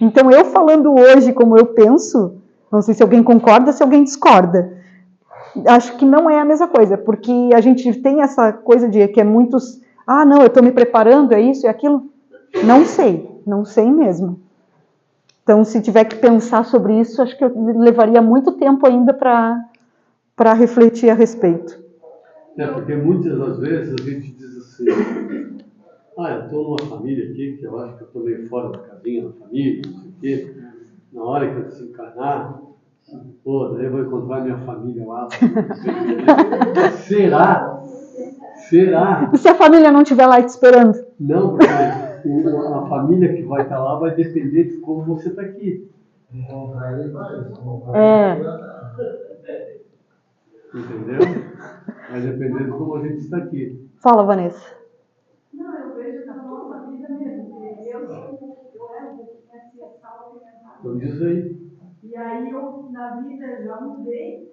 [SPEAKER 1] Então, eu falando hoje como eu penso, não sei se alguém concorda, se alguém discorda. Acho que não é a mesma coisa, porque a gente tem essa coisa de que é muitos, não, eu estou me preparando, é isso e aquilo. Não sei mesmo. Então, se tiver que pensar sobre isso, acho que eu levaria muito tempo ainda para refletir a respeito.
[SPEAKER 3] Porque muitas das vezes a gente diz assim, eu estou numa família aqui, que eu acho que eu estou meio fora da casinha da família, não sei o quê. Na hora que eu desencarnar, daí eu vou encontrar minha família lá. Será?
[SPEAKER 1] E se a família não estiver lá te esperando?
[SPEAKER 3] Não, porque a família que vai estar lá vai depender de como você está aqui. Entendeu? Vai depender de como a gente está aqui.
[SPEAKER 1] Fala, Vanessa.
[SPEAKER 4] Não, eu vejo na nossa vida mesmo. Eu era um pouquinho assim,
[SPEAKER 3] Então diz aí.
[SPEAKER 4] E aí eu, na vida, já mudei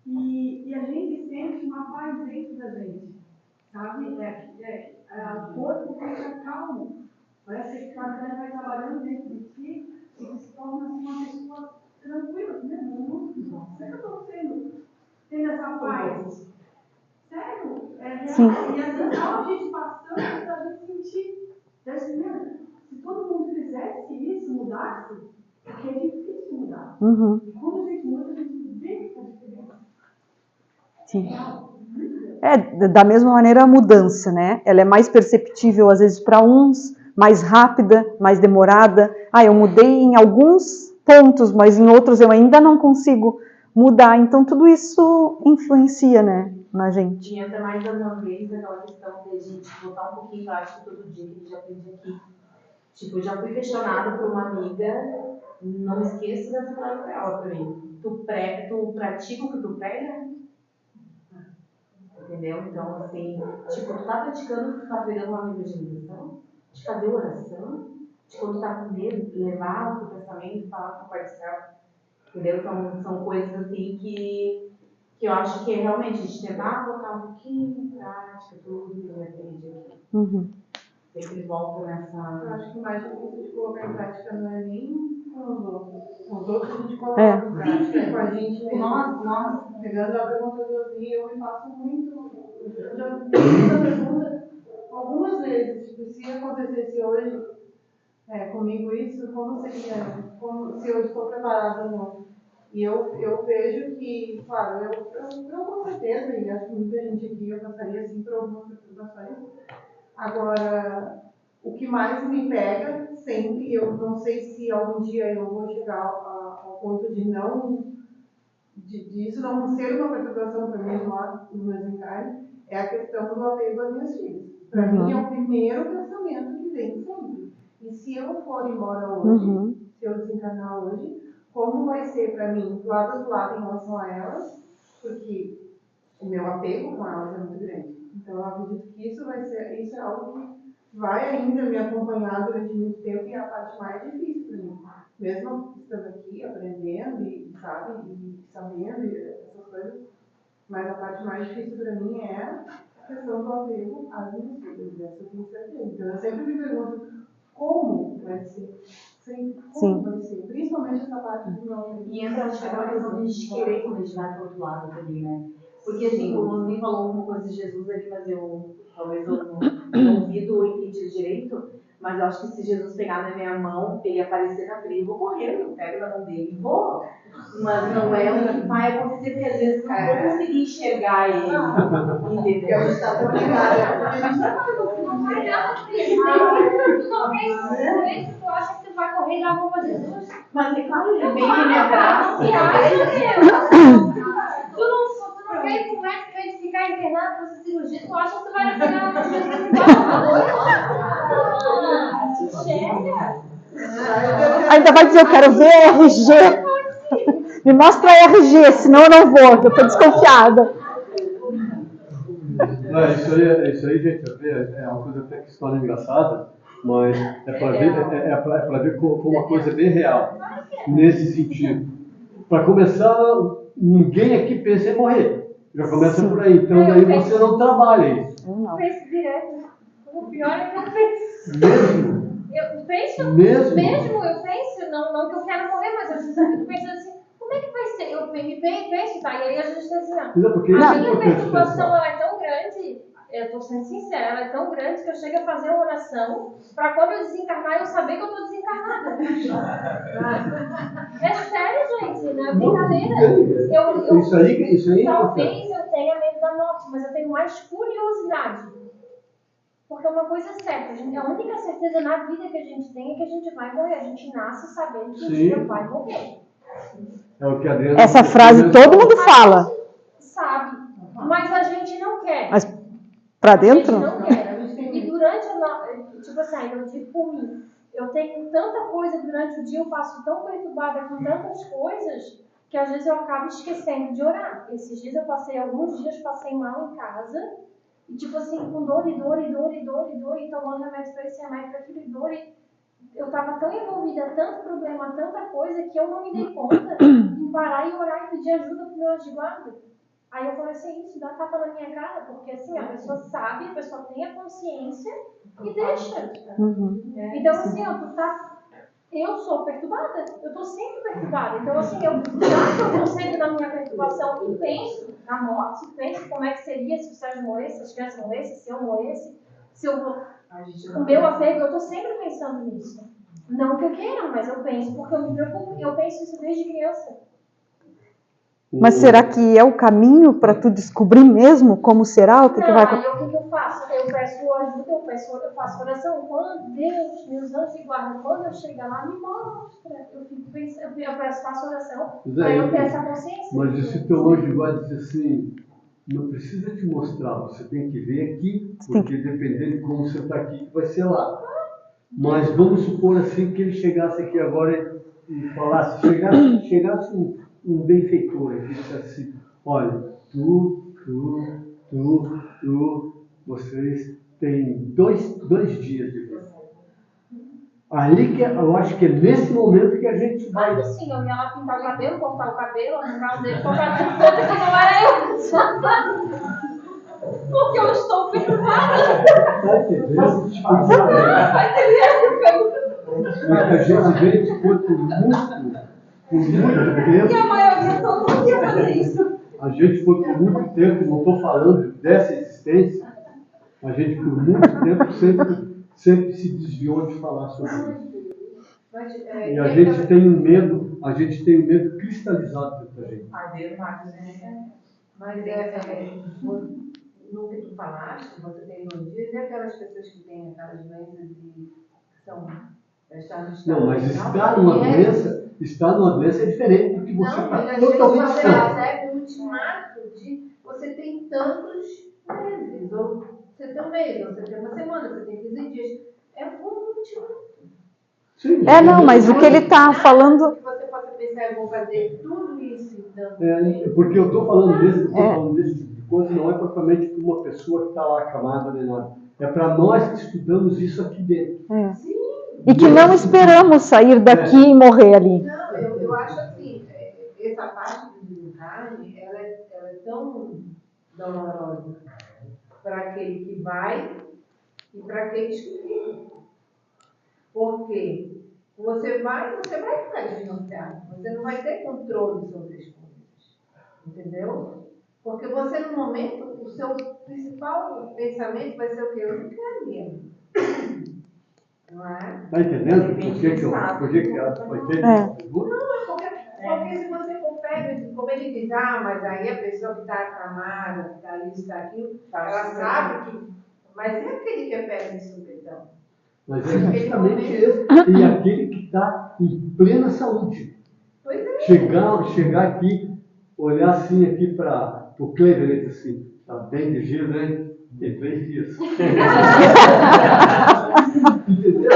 [SPEAKER 4] e a gente sente uma paz dentro da gente, sabe? O corpo fica calmo. Parece que a mulher vai trabalhando dentro de ti e se torna assim, uma pessoa tranquila, né? Não sei que eu estou tendo essa paz. Sério? É real.
[SPEAKER 1] Sim.
[SPEAKER 4] E assim, só a gente passando, a gente sentir. Se todo mundo fizesse isso, mudasse, porque é difícil mudar.
[SPEAKER 1] Uhum.
[SPEAKER 4] E quando a gente muda, a gente vê a diferença.
[SPEAKER 1] Sim. Da mesma maneira a mudança, né? Ela é mais perceptível às vezes para uns, mais rápida, mais demorada. Eu mudei em alguns pontos, mas em outros eu ainda não consigo mudar. Então tudo isso influencia, né, na gente.
[SPEAKER 5] E entra mais uma vez naquela questão de a gente voltar um pouquinho, eu acho que todo dia que a gente aprende aqui. Tipo, eu já fui questionada por uma amiga, não esqueça dessa palavra pra ela pra mim. Tu pratica o que tu prega? entendeu? Então, assim, tipo, tu tá praticando, tu tá pegando uma meditação, de fazer oração, de quando tu tá com medo, levar o teu pensamento, falar com o Pai do Céu, entendeu? Então, são coisas assim que eu acho que é realmente a gente tentar colocar um pouquinho em prática, tudo que eu aprendi aqui.
[SPEAKER 1] Uhum.
[SPEAKER 5] Sempre volta
[SPEAKER 4] Eu
[SPEAKER 5] nessa.
[SPEAKER 4] acho que o mais difícil de colocar em prática não é nem com os outros. Com os outros a gente coloca em prática, é com a gente mesmo.
[SPEAKER 5] Nós,
[SPEAKER 4] Pegando a pergunta do Osni, eu me faço muito. Eu já fiz essa pergunta algumas vezes. Tipo, se acontecesse hoje comigo isso, como seria? Como, se eu estou preparada ou não? E eu vejo que, claro, eu com certeza, e acho que muita gente aqui eu passaria assim por algumas situações. Agora, o que mais me pega sempre, eu não sei se algum dia eu vou chegar ao ponto de isso não ser uma perturbação para mim lá no meu desencarne, é a questão do apego às minhas filhas. Para mim é o primeiro pensamento que vem sempre. E se eu for embora hoje, se eu desencarnar hoje, como vai ser para mim, lado a lado em relação a elas, porque o meu apego com elas é muito grande. Então eu acredito que isso é algo que vai ainda me acompanhar durante muito tempo e é a parte mais difícil para mim. Mesmo estando aqui, aprendendo e sabendo essas coisas, mas a parte mais difícil para mim é a questão do apego às minhas filhas. Essa eu tenho certeza. Então eu sempre me pergunto como vai ser. Como vai ser? Principalmente essa parte do meu apego.
[SPEAKER 5] E entra aquela questão de a gente querer quando a gente vai pro outro lado também, né? Porque assim, o Rosmin falou alguma coisa de Jesus ali, mas talvez eu não ouvido ou entendi direito, mas eu acho que se Jesus pegar na minha mão, ele aparecer na frente, eu vou correndo, eu pego na mão dele e vou. Mas não é o que vai acontecer, porque às vezes eu não vou conseguir enxergar ele. Entendeu?
[SPEAKER 4] A gente está preparada.
[SPEAKER 6] Tu acha que tu vai correr e dar a mão pra Jesus?
[SPEAKER 5] Mas é claro, ele vem e me abraça.
[SPEAKER 6] Tu não veio com o médico de ficar internado pra fazer cirurgia, tu acha que tu vai pegar a mão de Jesus igual? Chega!
[SPEAKER 1] Ainda vai dizer, eu quero ver RG. Me mostra a RG, senão eu não vou, eu tô desconfiada.
[SPEAKER 3] Não, isso aí, gente, é uma coisa até que se torna engraçada, mas é para ver como uma coisa bem real, nesse sentido. Para começar, ninguém aqui pensa em morrer. Já começa por aí. Então, daí você não trabalha isso.
[SPEAKER 6] Eu penso direto. O pior é que eu penso.
[SPEAKER 3] Mesmo?
[SPEAKER 6] Eu penso, eu penso, não que eu quero morrer, mas eu fico pensando assim, como é que vai ser? Eu penso, tá? E aí a gente está assim, ó. A minha perturbação ela é tão grande, eu estou sendo sincera, ela é tão grande que eu chego a fazer uma oração para quando eu desencarnar, eu saber que eu estou desencarnada. É sério, gente, não é brincadeira.
[SPEAKER 3] Isso aí
[SPEAKER 6] talvez eu tenha medo da morte, mas eu tenho mais curiosidade. Porque uma coisa é certa, a única certeza na vida que a gente tem é que a gente vai morrer. A gente nasce sabendo que um dia vai morrer.
[SPEAKER 3] É o que a Adriana
[SPEAKER 1] Essa frase todo mundo fala.
[SPEAKER 6] Sabe, mas a gente não quer.
[SPEAKER 1] Mas pra dentro?
[SPEAKER 6] A gente não quer. E durante tipo assim, eu digo por mim, eu tenho tanta coisa durante o dia, eu passo tão perturbada com tantas coisas, que às vezes eu acabo esquecendo de orar. Esses dias alguns dias passei mal em casa, e tipo assim, com dor, e tomando remédio para esse remédio para aquilo, e dor, e eu tava tão envolvida, tanto problema, tanta coisa, que eu não me dei conta em parar e orar e pedir ajuda pro meu anjo de guarda. Aí eu falei assim, isso dá tapa na minha cara, porque assim, a pessoa sabe, a pessoa tem a consciência e deixa. Então assim, eu sou perturbada, eu tô sempre perturbada. Então assim, já que eu tô sempre na minha perturbação e penso na morte, penso como é que seria se o Sérgio morresse, se as crianças morressem, se eu morresse, se eu vou... O meu apego, eu tô sempre pensando nisso. Não que eu queira, mas eu penso, porque eu me preocupo, eu penso isso desde criança.
[SPEAKER 1] Mas será que é o caminho para tu descobrir mesmo como será? O que vai acontecer?
[SPEAKER 6] Aí o que eu faço? Eu peço ajuda, eu faço oração. Quando Deus, meus anjos de guarda, quando eu chegar lá, me mostra. Eu fico pensando, faço oração para eu ter essa consciência.
[SPEAKER 3] Mas e se teu anjo de guarda diz assim, não precisa te mostrar, você tem que ver aqui, porque dependendo de como você está aqui, vai ser lá. Mas vamos supor assim que ele chegasse aqui agora e falasse, chegasse um benfeitor e disse assim, olha, tu vocês têm dois dias de vida. Ali que eu acho que é nesse momento que a gente vai.
[SPEAKER 6] Mas sim, eu ia lá pintar o cabelo, cortar o cabelo, arrancar o dedo, cortar tudo, que não era eu. Porque eu estou perturbada.
[SPEAKER 3] Tá entendendo?
[SPEAKER 6] Vai entender?
[SPEAKER 3] A gente foi por muito
[SPEAKER 6] E
[SPEAKER 3] tempo.
[SPEAKER 6] a maioria todo mundo ia fazer isso.
[SPEAKER 3] A gente foi por muito tempo, não estou falando dessa existência, a gente por muito tempo sempre se desviou de falar sobre isso. E a gente tem um medo cristalizado dentro da gente.
[SPEAKER 7] Mas no que tu falaste, você tem 2 dias, e aquelas pessoas que têm aquelas doenças que são
[SPEAKER 3] Não, mas estar numa doença é diferente do que você está totalmente
[SPEAKER 7] você
[SPEAKER 3] sã.
[SPEAKER 7] recebe um ultimato de você tem tantos meses, ou você tem um mês, ou você tem uma semana, você tem 15 dias. É um ultimato.
[SPEAKER 3] Sim,
[SPEAKER 1] Não, mas o que ele está falando...
[SPEAKER 7] Que você possa pensar, eu vou fazer tudo isso, então.
[SPEAKER 3] Porque eu estou falando desse tipo de coisa, não é propriamente para uma pessoa que está lá acamada nem nada. É para nós que estudamos isso aqui dentro.
[SPEAKER 7] Sim.
[SPEAKER 1] E que não esperamos sair daqui e morrer ali.
[SPEAKER 7] Não, eu acho assim, essa parte do desencarne, ela é tão dolorosa para aquele que vai e para aqueles que ficam. Porque você vai ficar desnorteado, você não vai ter controle sobre as coisas, entendeu? Porque você, no momento, o seu principal pensamento vai ser o quê? Eu não quero mesmo. Não é?
[SPEAKER 3] Está entendendo? Por que ela foi feita essa pergunta?
[SPEAKER 7] Não, porque se você for pego, como ele diz, mas aí a pessoa que está acamada, que está isso, está aquilo, ela sabe que. Mas é aquele que é pego de supetão.
[SPEAKER 3] Mas é justamente esse. E aquele que está em plena saúde.
[SPEAKER 7] Pois é.
[SPEAKER 3] Chegar aqui, olhar assim aqui para o Clever e dizer assim, está bem de giro, né? Tem 3 dias. Entendeu?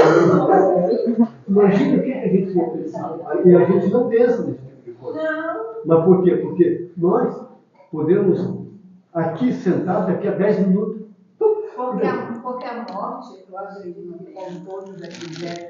[SPEAKER 3] Imagina o que a gente ia pensar. E a gente não pensa nesse tipo de coisa.
[SPEAKER 7] Não.
[SPEAKER 3] Mas por quê? Porque nós podemos, aqui sentados, daqui a 10 minutos.
[SPEAKER 7] Porque a morte, eu acredito que como todos aqui vieram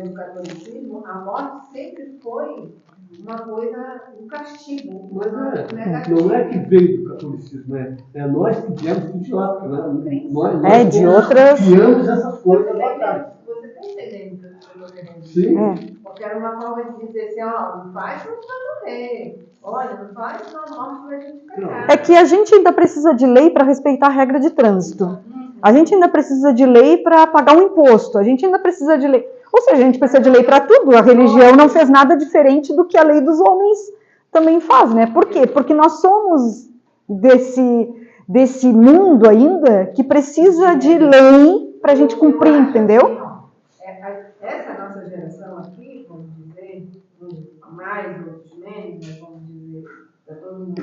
[SPEAKER 7] do catolicismo, a morte sempre foi uma coisa, um castigo.
[SPEAKER 3] Mas não é que veio do catolicismo, é nós que viemos de lá, porque nós
[SPEAKER 1] de outras...
[SPEAKER 3] criamos essas coisas lá atrás.
[SPEAKER 7] Você está entendendo o que eu estou querendo dizer?
[SPEAKER 3] Sim.
[SPEAKER 7] Porque era uma forma de dizer assim, não faz, não vai morrer. Olha, não faz, senão a morte vai te pegar.
[SPEAKER 1] É que a gente ainda precisa de lei para respeitar a regra de trânsito. A gente ainda precisa de lei para pagar um imposto. A gente ainda precisa de lei. Ou seja, a gente precisa de lei para tudo. A religião não fez nada diferente do que a lei dos homens também faz, né? Por quê? Porque nós somos desse mundo ainda que precisa de lei para a gente cumprir, entendeu?
[SPEAKER 7] Essa nossa geração aqui, vamos dizer, mais outros menos, mas vamos dizer, para todo mundo,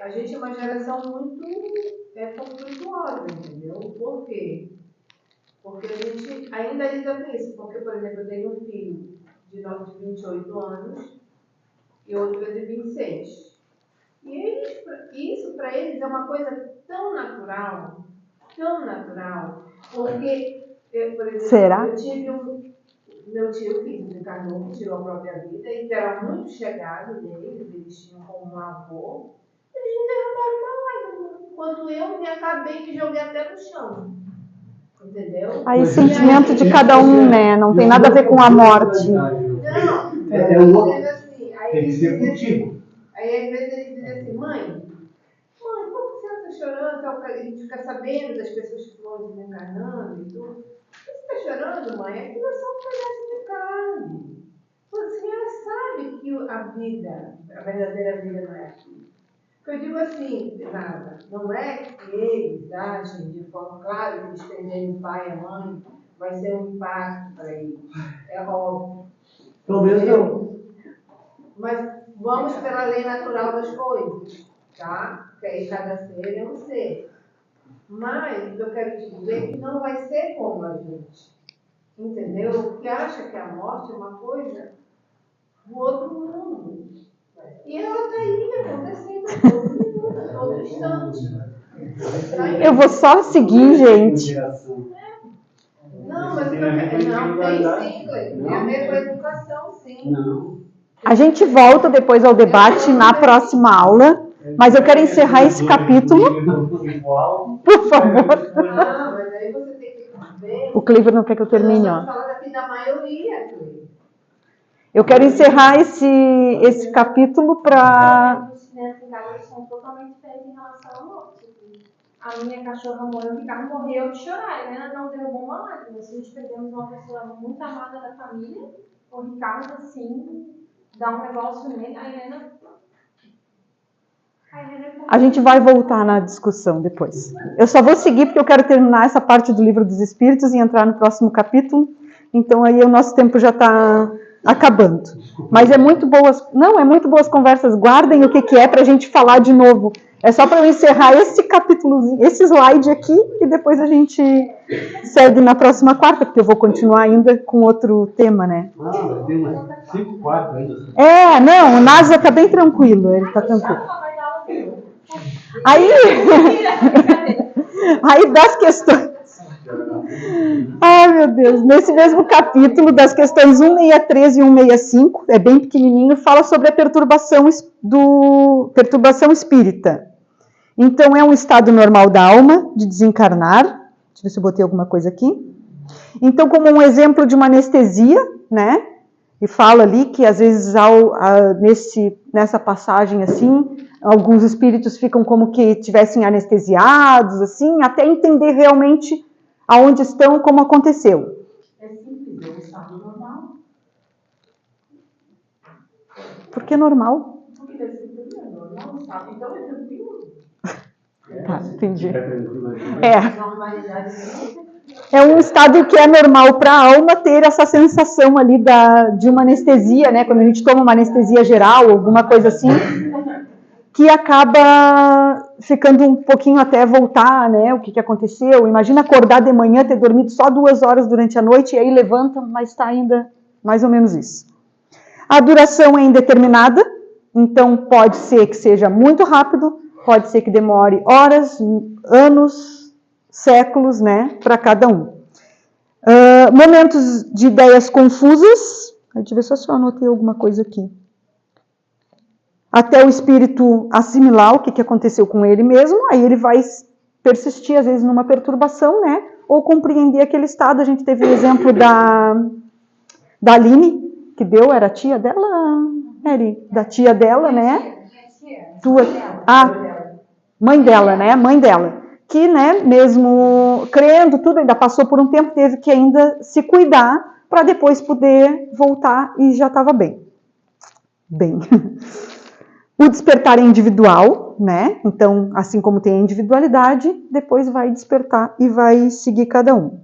[SPEAKER 7] a gente é uma geração muito conflituosa, entendeu? Por quê? Porque a gente ainda lida com isso. Porque, por exemplo, eu tenho um filho de 28 anos e outro de 26. E isso para eles é uma coisa tão natural, porque, por exemplo,
[SPEAKER 1] será?
[SPEAKER 7] Eu tive meu tio que desencarnou, que tirou a própria vida, e que era muito chegado deles, eles tinham como um avô, eles não derramaram uma lágrima, enquanto eu me acabei e me joguei até no chão. Entendeu?
[SPEAKER 1] Aí, sentimento de cada um, né? Não tem nada a ver com a morte.
[SPEAKER 7] Não,
[SPEAKER 3] tem que ser contigo.
[SPEAKER 7] Aí, às vezes, eles dizem assim, mãe, por que você está chorando? A gente fica sabendo das pessoas que vão desencarnando e tudo. Você está chorando, mãe? Aquilo é só um pedaço de carne. A senhora sabe que a vida, a verdadeira vida não é aquilo. Eu digo assim, nada, não é que eles agem de forma clara que eles perderem o pai e a mãe vai ser um impacto para eles. É óbvio.
[SPEAKER 3] Talvez não.
[SPEAKER 7] Mas vamos pela lei natural das coisas, tá? Porque aí cada ser é um ser. Mas eu quero te dizer que não vai ser como a gente. Entendeu? Que acha que a morte é uma coisa do outro mundo. E ela está aí, Todo instante.
[SPEAKER 1] Eu vou só seguir, gente.
[SPEAKER 7] Não, mas não, tem sim, Cleiton. Tem a ver com a educação, sim.
[SPEAKER 3] Não.
[SPEAKER 1] A gente volta depois ao debate na próxima aula, mas eu quero encerrar esse capítulo, por favor.
[SPEAKER 7] Não, mas aí você tem que ver.
[SPEAKER 1] O Cleaver não quer que eu termine, ó.
[SPEAKER 7] Fala daqui da maioria, Cleiton.
[SPEAKER 1] Eu quero encerrar esse capítulo para...
[SPEAKER 6] Os crianças em casa eles são totalmente diferentes em relação ao outro. A minha cachorra morreu, o Ricardo morreu de chorar. A Helena não derrubou uma lágrima. Se nós perdemos uma pessoa muito amada da família, o Ricardo, assim, dá um negócio nele. A Helena
[SPEAKER 1] A gente vai voltar na discussão depois. Eu só vou seguir porque eu quero terminar essa parte do Livro dos Espíritos e entrar no próximo capítulo. Então aí o nosso tempo já está acabando. Mas é muito boas conversas. Guardem o que é para a gente falar de novo. É só para eu encerrar esse capítulo, esse slide aqui, e depois a gente segue na próxima quarta, porque eu vou continuar ainda com outro tema, né?
[SPEAKER 3] Ah, tem umas 5 quartos ainda.
[SPEAKER 1] Não, o Nasa está bem tranquilo, ele está tranquilo. Aí das questões... Ai, meu Deus. Nesse mesmo capítulo, das questões 163 e 165, é bem pequenininho, fala sobre a perturbação espírita. Então, é um estado normal da alma de desencarnar. Deixa eu ver se eu botei alguma coisa aqui. Então, como um exemplo de uma anestesia, né? E fala ali que, às vezes, nessa passagem, assim, alguns espíritos ficam como que tivessem anestesiados, assim, até entender realmente aonde estão, como aconteceu.
[SPEAKER 5] É simples, é um estado normal.
[SPEAKER 1] Por que normal?
[SPEAKER 5] Porque deve ser tudo normal, estado, então é tranquilo.
[SPEAKER 1] Tá, entendi.
[SPEAKER 5] É.
[SPEAKER 1] É um estado que é normal para a alma ter essa sensação ali de uma anestesia, né? Quando a gente toma uma anestesia geral, alguma coisa assim, que acaba ficando um pouquinho até voltar, né? O que aconteceu. Imagina acordar de manhã, ter dormido só 2 horas durante a noite, e aí levanta, mas está ainda mais ou menos isso. A duração é indeterminada, então pode ser que seja muito rápido, pode ser que demore horas, anos, séculos, né, para cada um. Momentos de ideias confusas. Deixa eu ver se eu anotei alguma coisa aqui. Até o espírito assimilar o que aconteceu com ele mesmo, aí ele vai persistir, às vezes, numa perturbação, né, ou compreender aquele estado. A gente teve o exemplo da Aline, que deu, era a tia dela, Eri? Da tia dela, né? Mãe dela, né? Mãe dela. Que, né, mesmo crendo tudo, ainda passou por um tempo, teve que ainda se cuidar para depois poder voltar e já estava bem. O despertar é individual, né? Então, assim como tem a individualidade, depois vai despertar e vai seguir cada um.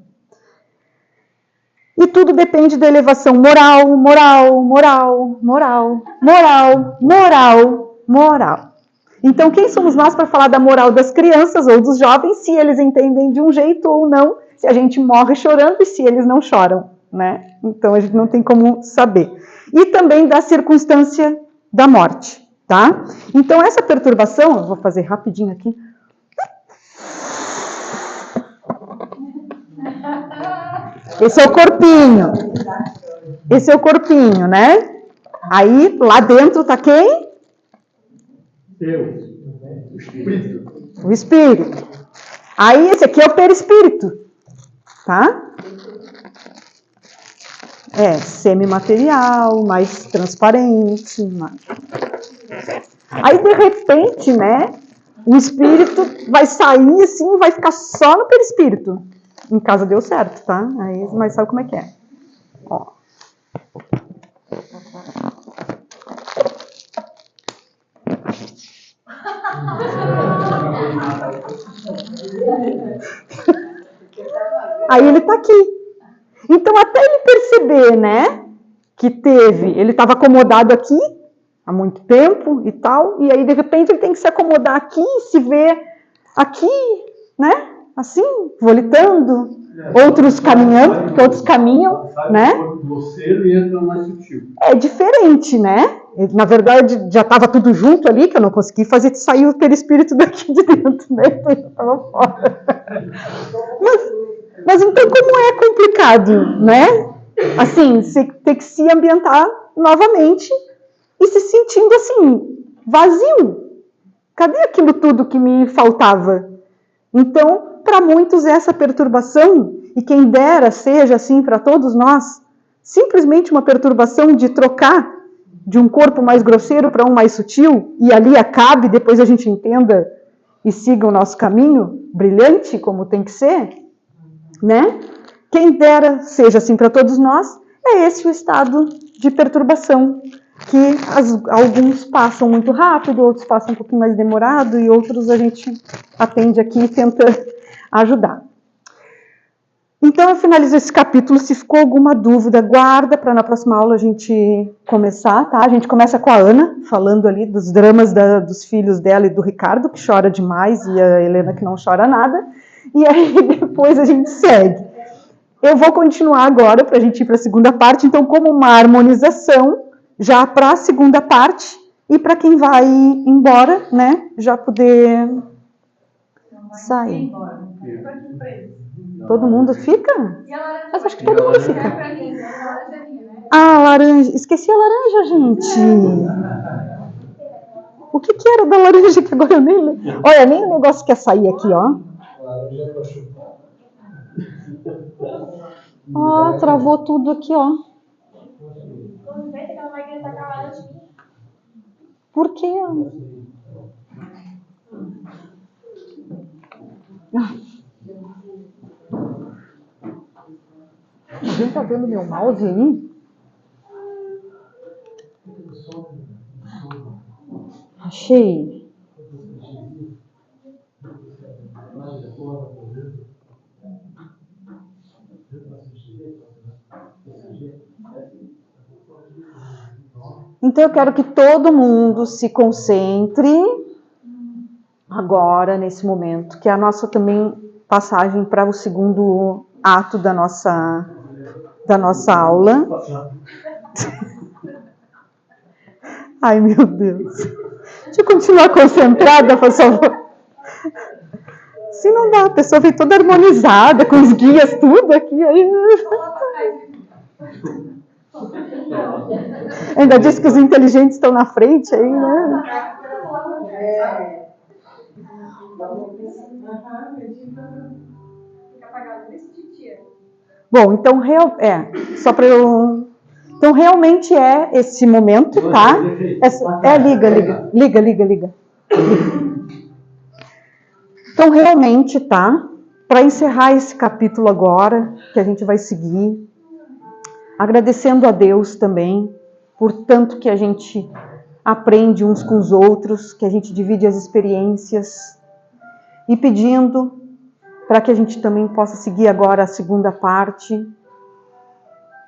[SPEAKER 1] E tudo depende da elevação moral. Então, quem somos nós para falar da moral das crianças ou dos jovens, se eles entendem de um jeito ou não, se a gente morre chorando e se eles não choram, né? Então, a gente não tem como saber. E também da circunstância da morte, tá? Então, essa perturbação, eu vou fazer rapidinho aqui. Esse é o corpinho. Esse é o corpinho, né? Aí, lá dentro tá quem?
[SPEAKER 3] Deus. O Espírito.
[SPEAKER 1] O Espírito. Aí, esse aqui é o perispírito. Tá? Semimaterial, mais transparente. Aí, de repente, né? O espírito vai sair assim e vai ficar só no perispírito. Em casa deu certo, tá? Aí, mas sabe como é que é? Ó. Aí ele tá aqui. Então, até ele perceber, né? Que ele estava acomodado aqui há muito tempo e tal, e aí de repente ele tem que se acomodar aqui e se ver aqui, né? Assim, volitando. outros caminhando, porque outros caminham, né?
[SPEAKER 3] Grosseiro e entra mais sutil.
[SPEAKER 1] É diferente, né? Na verdade, já estava tudo junto ali, que eu não consegui fazer sair o perispírito daqui de dentro, né? Então já estava fora. Mas então como é complicado, né? Assim, você ter que se ambientar novamente e se sentindo assim, vazio. Cadê aquilo tudo que me faltava? Então, para muitos essa perturbação, e quem dera seja assim para todos nós, simplesmente uma perturbação de trocar de um corpo mais grosseiro para um mais sutil, e ali acabe, depois a gente entenda e siga o nosso caminho brilhante, como tem que ser, né? Quem dera seja assim para todos nós, é esse o estado de perturbação, que alguns passam muito rápido, outros passam um pouquinho mais demorado, e outros a gente atende aqui e tenta ajudar. Então, eu finalizo esse capítulo. Se ficou alguma dúvida, guarda para na próxima aula a gente começar, tá? A gente começa com a Ana, falando ali dos dramas dos filhos dela e do Ricardo, que chora demais, e a Helena, que não chora nada. E aí, depois a gente segue. Eu vou continuar agora, para a gente ir para a segunda parte. Então, como uma harmonização, já para a segunda parte, e para quem vai embora, né, já poder sair. Todo mundo fica? Mas acho que todo mundo fica. Ah, laranja. Esqueci a laranja, gente. O que era da laranja que agora eu nem lembro? Olha, nem o negócio quer sair aqui, ó. Ó, travou tudo aqui, ó. Por quê? Alguém tá vendo meu mouse aí? Achei. Então eu quero que todo mundo se concentre agora, nesse momento, que é a nossa também passagem para o segundo ato da nossa aula. Ai, meu Deus. Deixa eu continuar concentrada, por favor. Se não dá, a pessoa vem toda harmonizada, com os guias, tudo aqui. Aí... Ainda diz que os inteligentes estão na frente aí, né? Bom, então, então realmente é esse momento, tá? Liga. Então, realmente, tá? Para encerrar esse capítulo agora, que a gente vai seguir, agradecendo a Deus também, por tanto que a gente aprende uns com os outros, que a gente divide as experiências, e pedindo para que a gente também possa seguir agora a segunda parte,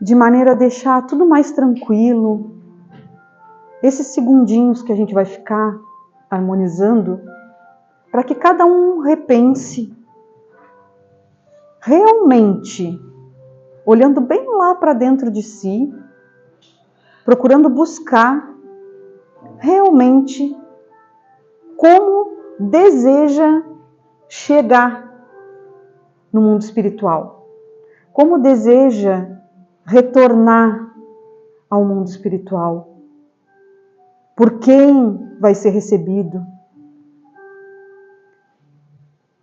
[SPEAKER 1] de maneira a deixar tudo mais tranquilo. Esses segundinhos que a gente vai ficar harmonizando, para que cada um repense realmente, olhando bem lá para dentro de si, procurando buscar realmente como deseja chegar no mundo espiritual, como deseja retornar ao mundo espiritual, por quem vai ser recebido,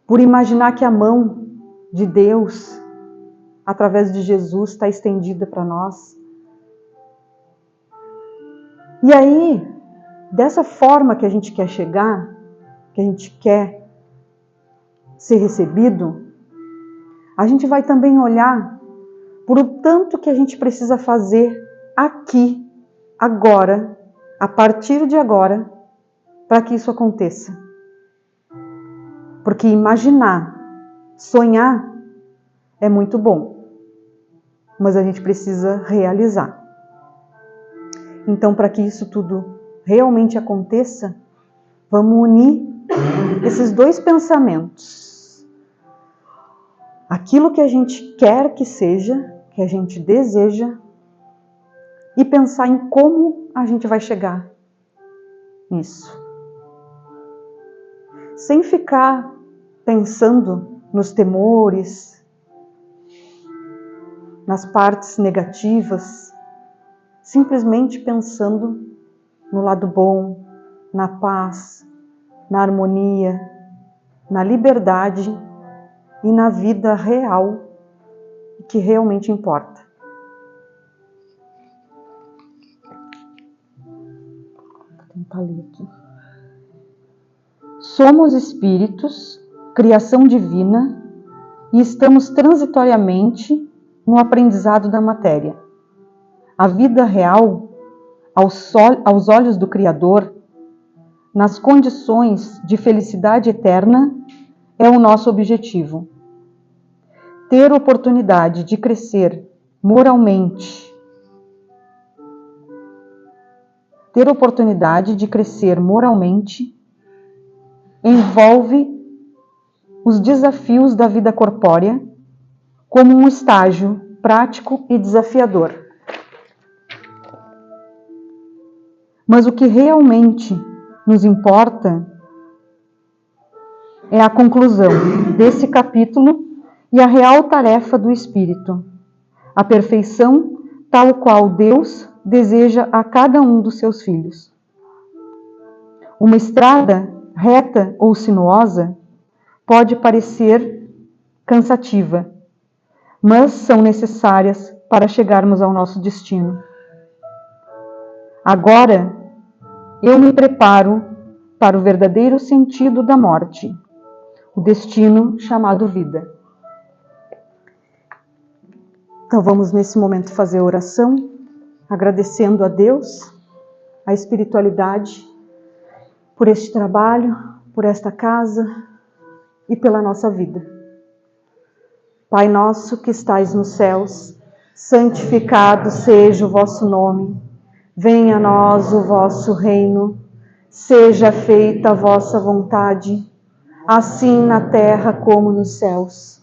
[SPEAKER 1] por imaginar que a mão de Deus, através de Jesus, está estendida para nós. E aí, dessa forma que a gente quer chegar, que a gente quer ser recebido, a gente vai também olhar por o tanto que a gente precisa fazer aqui, agora, a partir de agora, para que isso aconteça. Porque imaginar, sonhar, é muito bom, mas a gente precisa realizar. Então, para que isso tudo realmente aconteça, vamos unir esses dois pensamentos. aquilo que a gente quer que seja, que a gente deseja, e pensar em como a gente vai chegar nisso. Sem ficar pensando nos temores, nas partes negativas, simplesmente pensando no lado bom, na paz, na harmonia, na liberdade e na vida real que realmente importa. Vou tentar ler aqui. Somos espíritos, criação divina, e estamos transitoriamente no aprendizado da matéria. A vida real, aos olhos do Criador, nas condições de felicidade eterna, é o nosso objetivo. Ter oportunidade de crescer moralmente. Ter oportunidade de crescer moralmente envolve os desafios da vida corpórea como um estágio prático e desafiador. Mas o que realmente nos importa é a conclusão desse capítulo e a real tarefa do Espírito, a perfeição tal qual Deus deseja a cada um dos seus filhos. Uma estrada reta ou sinuosa pode parecer cansativa, mas são necessárias para chegarmos ao nosso destino. Agora, eu me preparo para o verdadeiro sentido da morte, o destino chamado vida. Então vamos nesse momento fazer oração, agradecendo a Deus, a espiritualidade, por este trabalho, por esta casa e pela nossa vida. Pai nosso que estais nos céus, santificado seja o vosso nome. Venha a nós o vosso reino. Seja feita a vossa vontade, assim na terra como nos céus.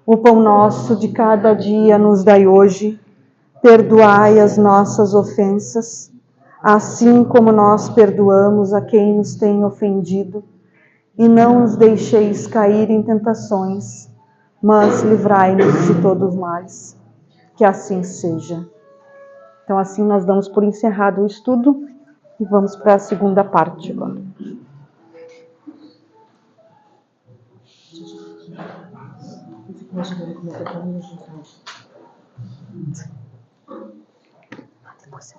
[SPEAKER 1] O pão nosso de cada dia nos dai hoje. Perdoai as nossas ofensas, assim como nós perdoamos a quem nos tem ofendido. E não nos deixeis cair em tentações, mas livrai-nos de todos os males. Que assim seja. Então assim nós damos por encerrado o estudo e vamos para a segunda parte agora. Depois você